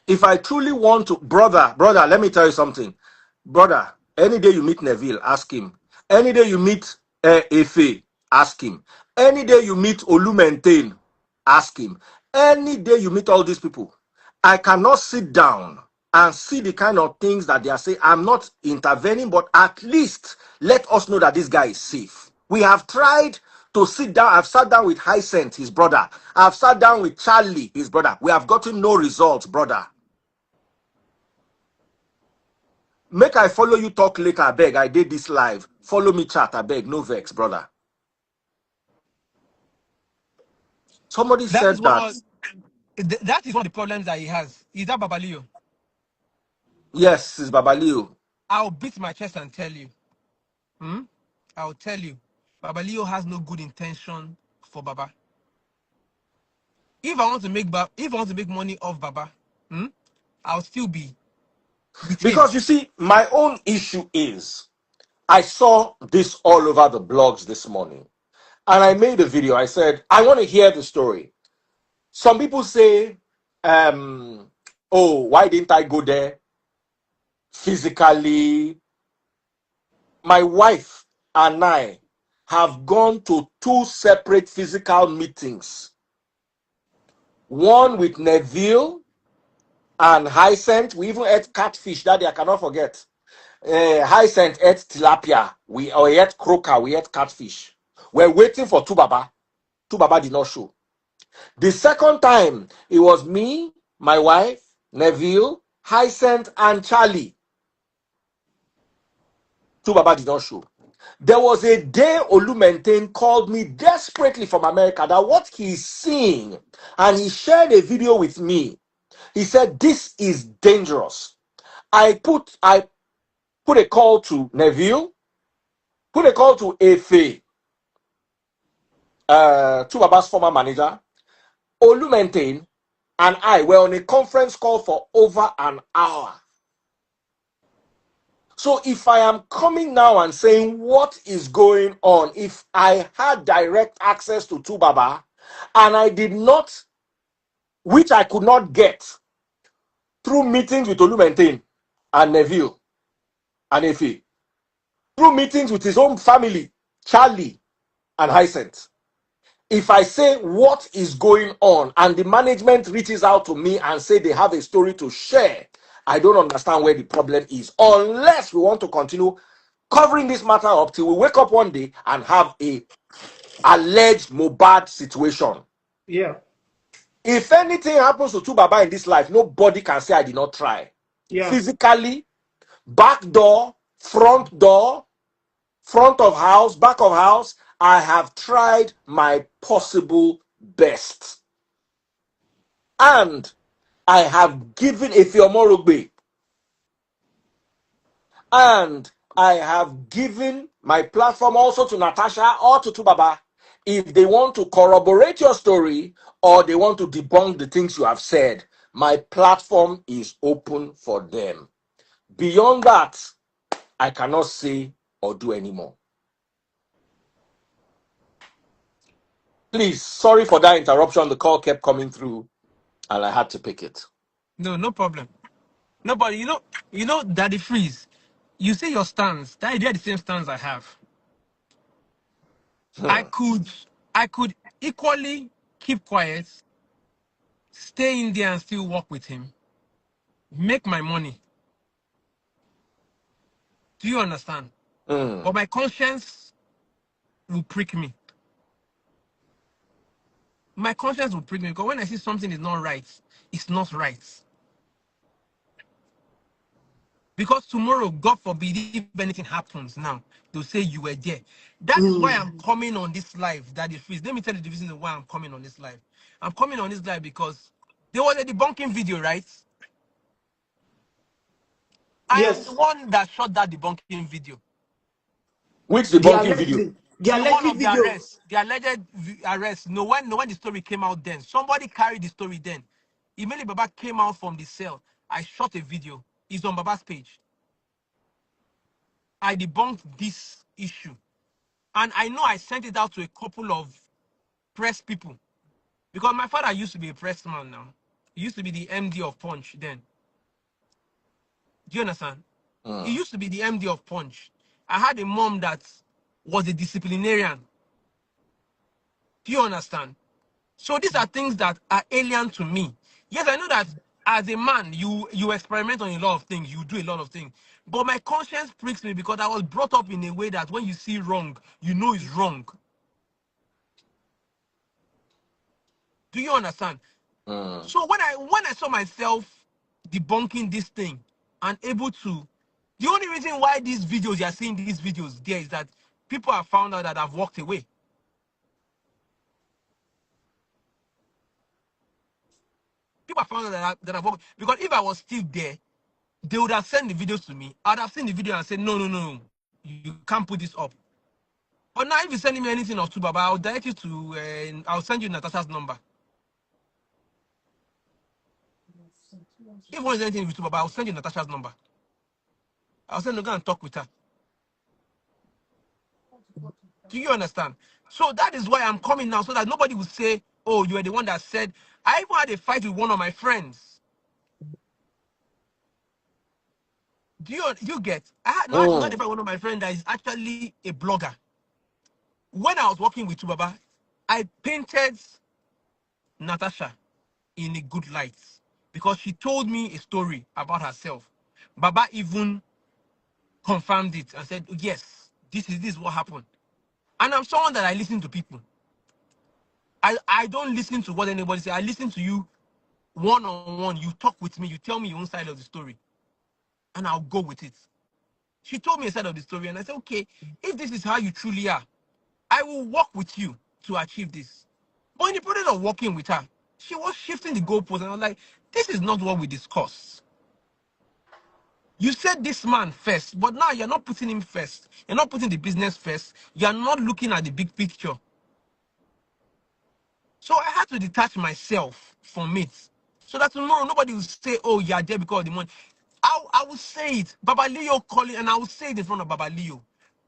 If I truly want to, brother, let me tell you something. Brother, any day you meet Neville, ask him. Any day you meet Efe, ask him. Any day you meet Olumentain, ask him. Any day you meet all these people, I cannot sit down and see the kind of things that they are saying. I'm not intervening, but at least let us know that this guy is safe. We have tried to sit down. I've sat down with Hyacinth, his brother. I've sat down with Charlie, his brother. We have gotten no results, brother. Make I follow you talk later, I beg. I did this live. Follow me chat, I beg. No vex, brother. Somebody That is said that, what that is one of the problems that he has. Is that Babalio? yes, it's Babaliu. I'll beat my chest and tell you. I'll tell you. Babalio has no good intention for Baba. If I want to make money off Baba, I'll still be with him. Because you see, my own issue is I saw this all over the blogs this morning. And I made a video. I said, I want to hear the story. Some people say, oh, why didn't I go there physically? My wife and I have gone to two separate physical meetings. One with Neville and Hyacinth. We even ate catfish that day. I cannot forget. Hyacinth ate tilapia. We ate croaker. We ate catfish. We're waiting for Tubaba. Tubaba did not show. The second time, it was me, my wife, Neville, Hyacinth, and Charlie. Tubaba did not show. There was a day Olumentain called me desperately from America that what he's seeing, and he shared a video with me. He said, this is dangerous. I put a call to Neville, put a call to Efe, Tubaba's former manager, Olumentain, and I were on a conference call for over an hour. So if I am coming now and saying what is going on, if I had direct access to Tubaba and I did not, which I could not get through meetings with Olumentain and Neville and Efe, through meetings with his own family, Charlie and Hyacinth. If I say what is going on and the management reaches out to me and say they have a story to share, I don't understand where the problem is. Unless we want to continue covering this matter up till we wake up one day and have a alleged Mobad situation. Yeah. If anything happens to Tubaba in this life, nobody can say I did not try. Yeah. Physically, back door, front of house, back of house, I have tried my possible best. And I have given Efiomorogbe, and I have given my platform also to Natasha or to Tubaba. If they want to corroborate your story or they want to debunk the things you have said, my platform is open for them. Beyond that, I cannot say or do anymore. Please, sorry for that interruption. The call kept coming through and I had to pick it. No problem. Nobody, Daddy Freeze. You say your stance. That idea the same stance I have. I Hmm. could, I could equally keep quiet, stay in there and still work with him, make my money. Do you understand? Hmm. But my conscience will prick me. My conscience will prick me because when I see something is not right, it's not right. Because tomorrow, God forbid, if anything happens now, they'll say you were there. That is why I'm coming on this live. That is free. Let me tell you the reason why I'm coming on this live. I'm coming on this live because there was a debunking video, right? I am the Yes. one that shot that debunking video. Which The debunking video? allegedly. The The one allegedly of the video. arrest, the alleged arrest. No, when the story came out, then somebody carried the story. Then, Imeli Baba came out from the cell. I shot a video. It's on Baba's page. I debunked this issue, and I know I sent it out to a couple of press people because my father used to be a press man. Now, he used to be the MD of Punch. Then, do you understand? Hmm. He used to be the MD of Punch. I had a mom that was a disciplinarian. Do you understand? So these are things that are alien to me. Yes, I know that as a man, you experiment on a lot of things, you do a lot of things. But my conscience pricks me because I was brought up in a way that when you see wrong, you know it's wrong. Do you understand? Hmm. So when I saw myself debunking this thing and able to, the only reason why these videos you are seeing these videos there is that people have found out that I've walked away. People have found out that I've walked because if I was still there, they would have sent the videos to me. I'd have seen the video and said, no, no, no, you can't put this up. But now, if you send me anything of Tubaba, I'll direct you to, I'll send you Natasha's number. If one is anything with Tubaba, I'll send you Natasha's number. I'll send you go and talk with her. Do you understand? So that is why I'm coming now, so that nobody will say, "Oh, you are the one that said." I even had a fight with one of my friends. Do you get? I had not a fight with one of my friends that is actually a blogger. When I was working with Tubaba, I painted Natasha in a good light because she told me a story about herself. Baba even confirmed it and said, "Yes, this is what happened." And I'm someone that I listen to people. I don't listen to what anybody says. I listen to you one-on-one. You talk with me. You tell me your own side of the story, and I'll go with it. She told me a side of the story, and I said, "Okay, if this is how you truly are, I will work with you to achieve this." But in the process of working with her, she was shifting the goalposts, and I was like, "This is not what we discussed. You said this man first, but now you're not putting him first. You're not putting the business first. You're not looking at the big picture." So I had to detach myself from it, so that tomorrow nobody will say, "Oh, you're there because of the money." I will say it. Baba Leo calling, and I will say it in front of Baba Leo.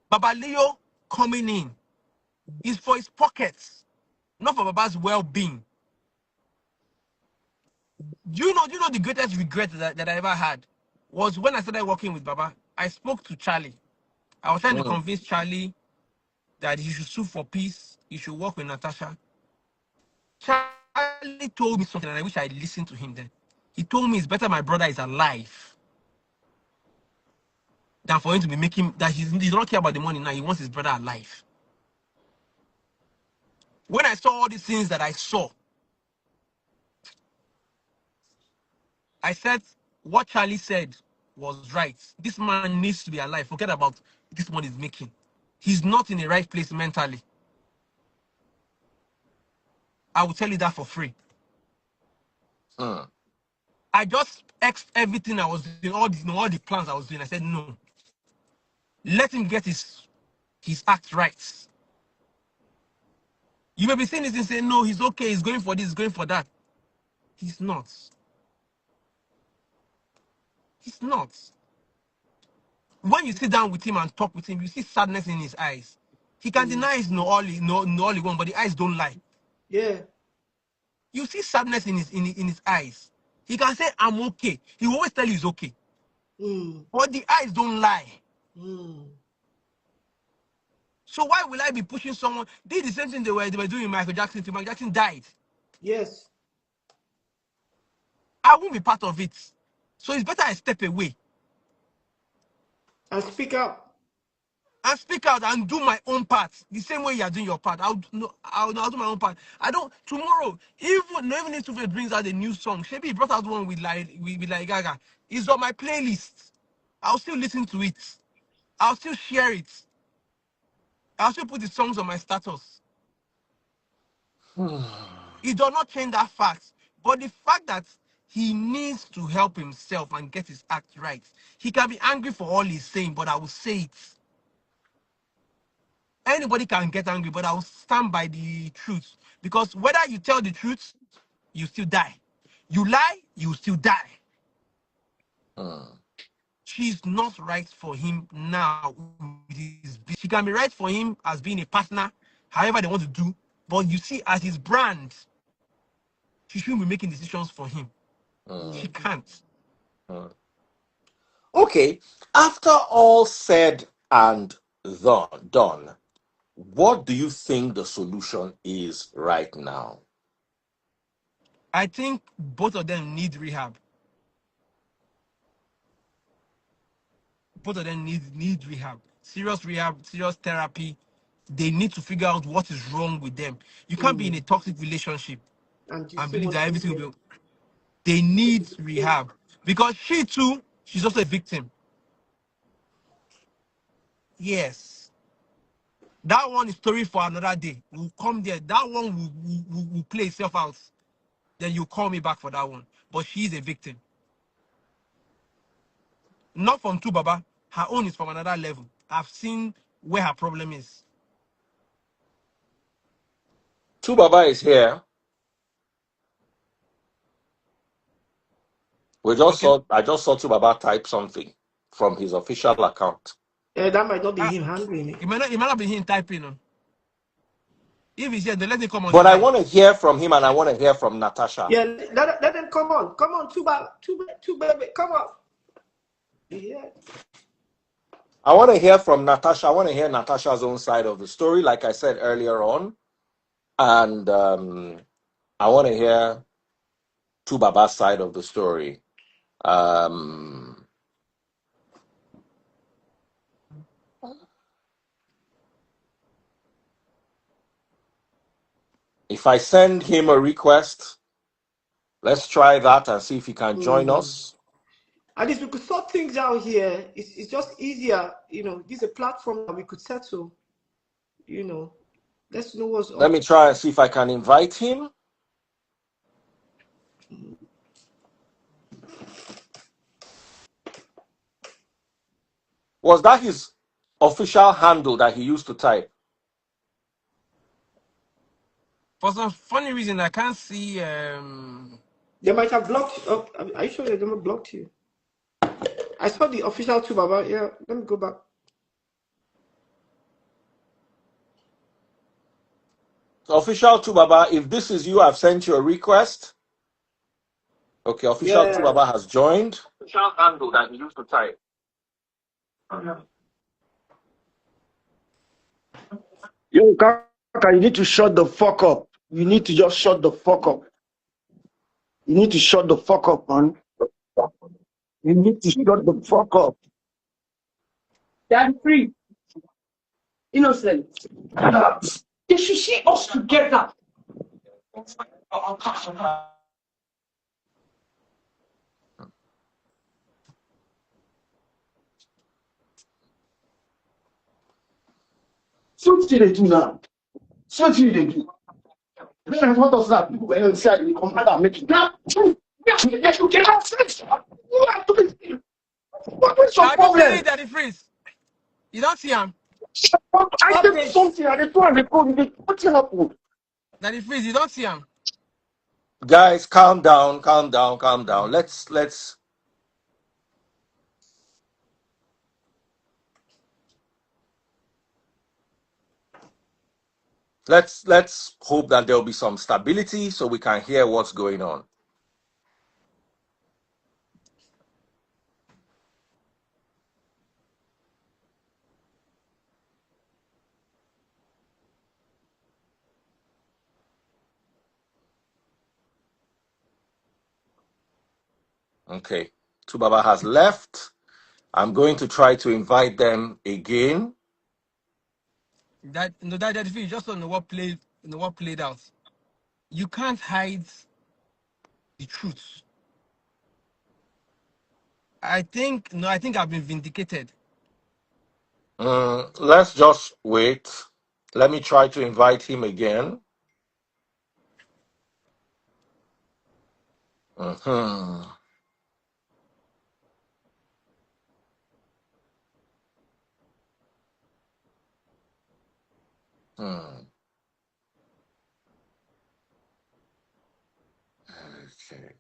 Baba Leo coming in is for his pockets, not for Baba's well-being. Do you know the greatest regret that I ever had was when I started working with Baba. I spoke to Charlie. I was trying to convince Charlie that he should sue for peace. He should work with Natasha. Charlie told me something, and I wish I listened to him then. He told me it's better my brother is alive than for him to be making that he's not care about the money now. He wants his brother alive. When I saw all these things that I saw, I said what Charlie said was right. This man needs to be alive. Forget about this money he's making. He's not in the right place mentally. I will tell you that for free. I just X'd everything I was doing, all the plans I was doing. I said, no, let him get his act right. You may be saying this and say, no, he's okay, he's going for this, he's going for that. He's not. He's not. When you sit down with him and talk with him, you see sadness in his eyes. He can deny it's no all he want, but the eyes don't lie. Yeah. You see sadness in his eyes. He can say, I'm okay. He will always tell you he's okay. But the eyes don't lie. So why will I be pushing someone? They did the same thing they were doing with Michael Jackson till Michael Jackson died. Yes. I won't be part of it. So it's better I step away And speak up. and speak out and do my own part. The same way you are doing your part. I'll do my own part. I don't tomorrow, even if Tufe brings out a new song, maybe he brought out one with like Gaga. It's on my playlist. I'll still listen to it. I'll still share it. I'll still put the songs on my status. It does not change that fact. But the fact that he needs to help himself and get his act right. He can be angry for all he's saying, but I will say it. Anybody can get angry, but I will stand by the truth. Because whether you tell the truth, you still die. You lie, you still die. She's not right for him now. She can be right for him as being a partner, however they want to do. But you see, as his brand, she shouldn't be making decisions for him. She can't. Okay, after all said and done, what do you think the solution is right now? I think both of them need rehab. Both of them need rehab. Serious rehab, serious therapy. They need to figure out what is wrong with them. You can't be in a toxic relationship And you and still believe want that to everything say, will be. They need rehab because she too, she's also a victim. Yes. That one is story for another day. We'll come there. That one will play itself out. Then you call me back for that one. But she is a victim. Not from Tubaba. Her own is from another level. I've seen where her problem is. Tubaba is here. We just Okay. saw. I just saw Tubaba type something from his official account. That might not be Ah, him handling it. it might not be him typing. If he's here, then let him come on the But I line. want to hear from him, and I want to hear from Natasha. Yeah, let them come on. Come on, two baby, come on. Yeah. I want to hear from Natasha. I want to hear Natasha's own side of the story, like I said earlier on, and I want to hear Tubaba's side of the story. Um, if I send him a request, let's try that and see if he can join us. At least we could sort things out here. It's just easier, This is a platform that we could settle, you know. Let's know what's Let up. me try and see if I can invite him. Was that his official handle that he used to type? For some funny reason, I can't see. They might have blocked. Oh, are you sure they never blocked you? I saw the official too, Baba. Yeah, let me go back. Official Tubaba, if this is you, I've sent you a request. Okay, official Yeah. Tubaba has joined. Official handle that he used to type. Yo, Kaka, you need to shut the fuck up. You need to just shut the fuck up. You need to shut the fuck up, man. You need to shut the fuck up. Daddy free, innocent. They should see us together. See what they do now. See what they do. Then I want us that people were inside the commander and make it. Now, you should get out. What is your I don't see problem? Daddy Freeze. You don't see him. I did Updates. something and they told me, what happened? Daddy Freeze, you don't see him. Guys, calm down, calm down, calm down. Let's hope that there'll be some stability so we can hear what's going on. Okay. Tubaba has left. I'm going to try to invite them again. That Daddy Freeze just don't know what played out. You can't hide the truth. I think I've been vindicated. Let's just wait. Let me try to invite him again. Mhm. Hmm. Okay.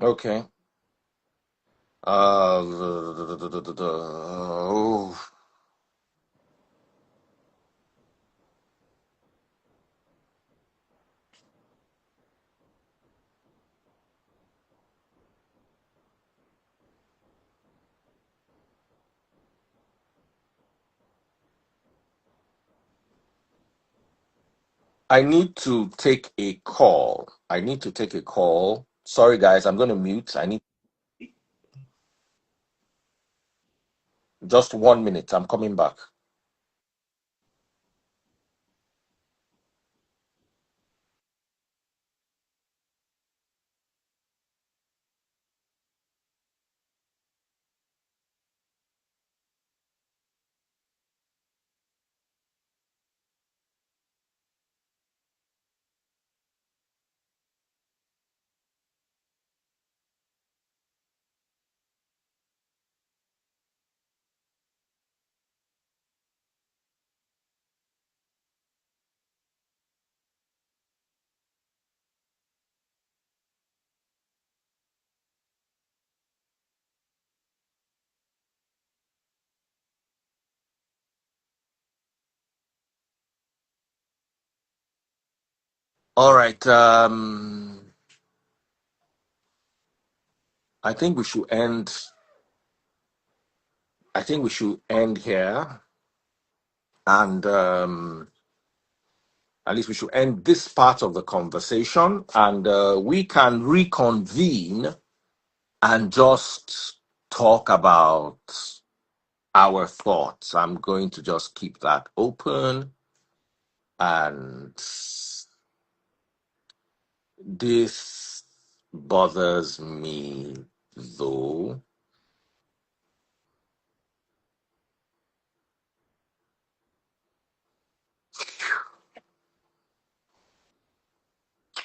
Okay. Oh. I need to take a call. I need to take a call. Sorry, guys. I'm going to mute. I need just 1 minute. I'm coming back. All right. I think we should end. I think we should end here, and at least we should end this part of the conversation, and we can reconvene and just talk about our thoughts. I'm going to just keep that open, and this bothers me though.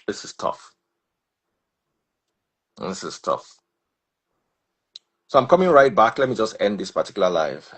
This is tough. This is tough. So I'm coming right back. Let me just end this particular live.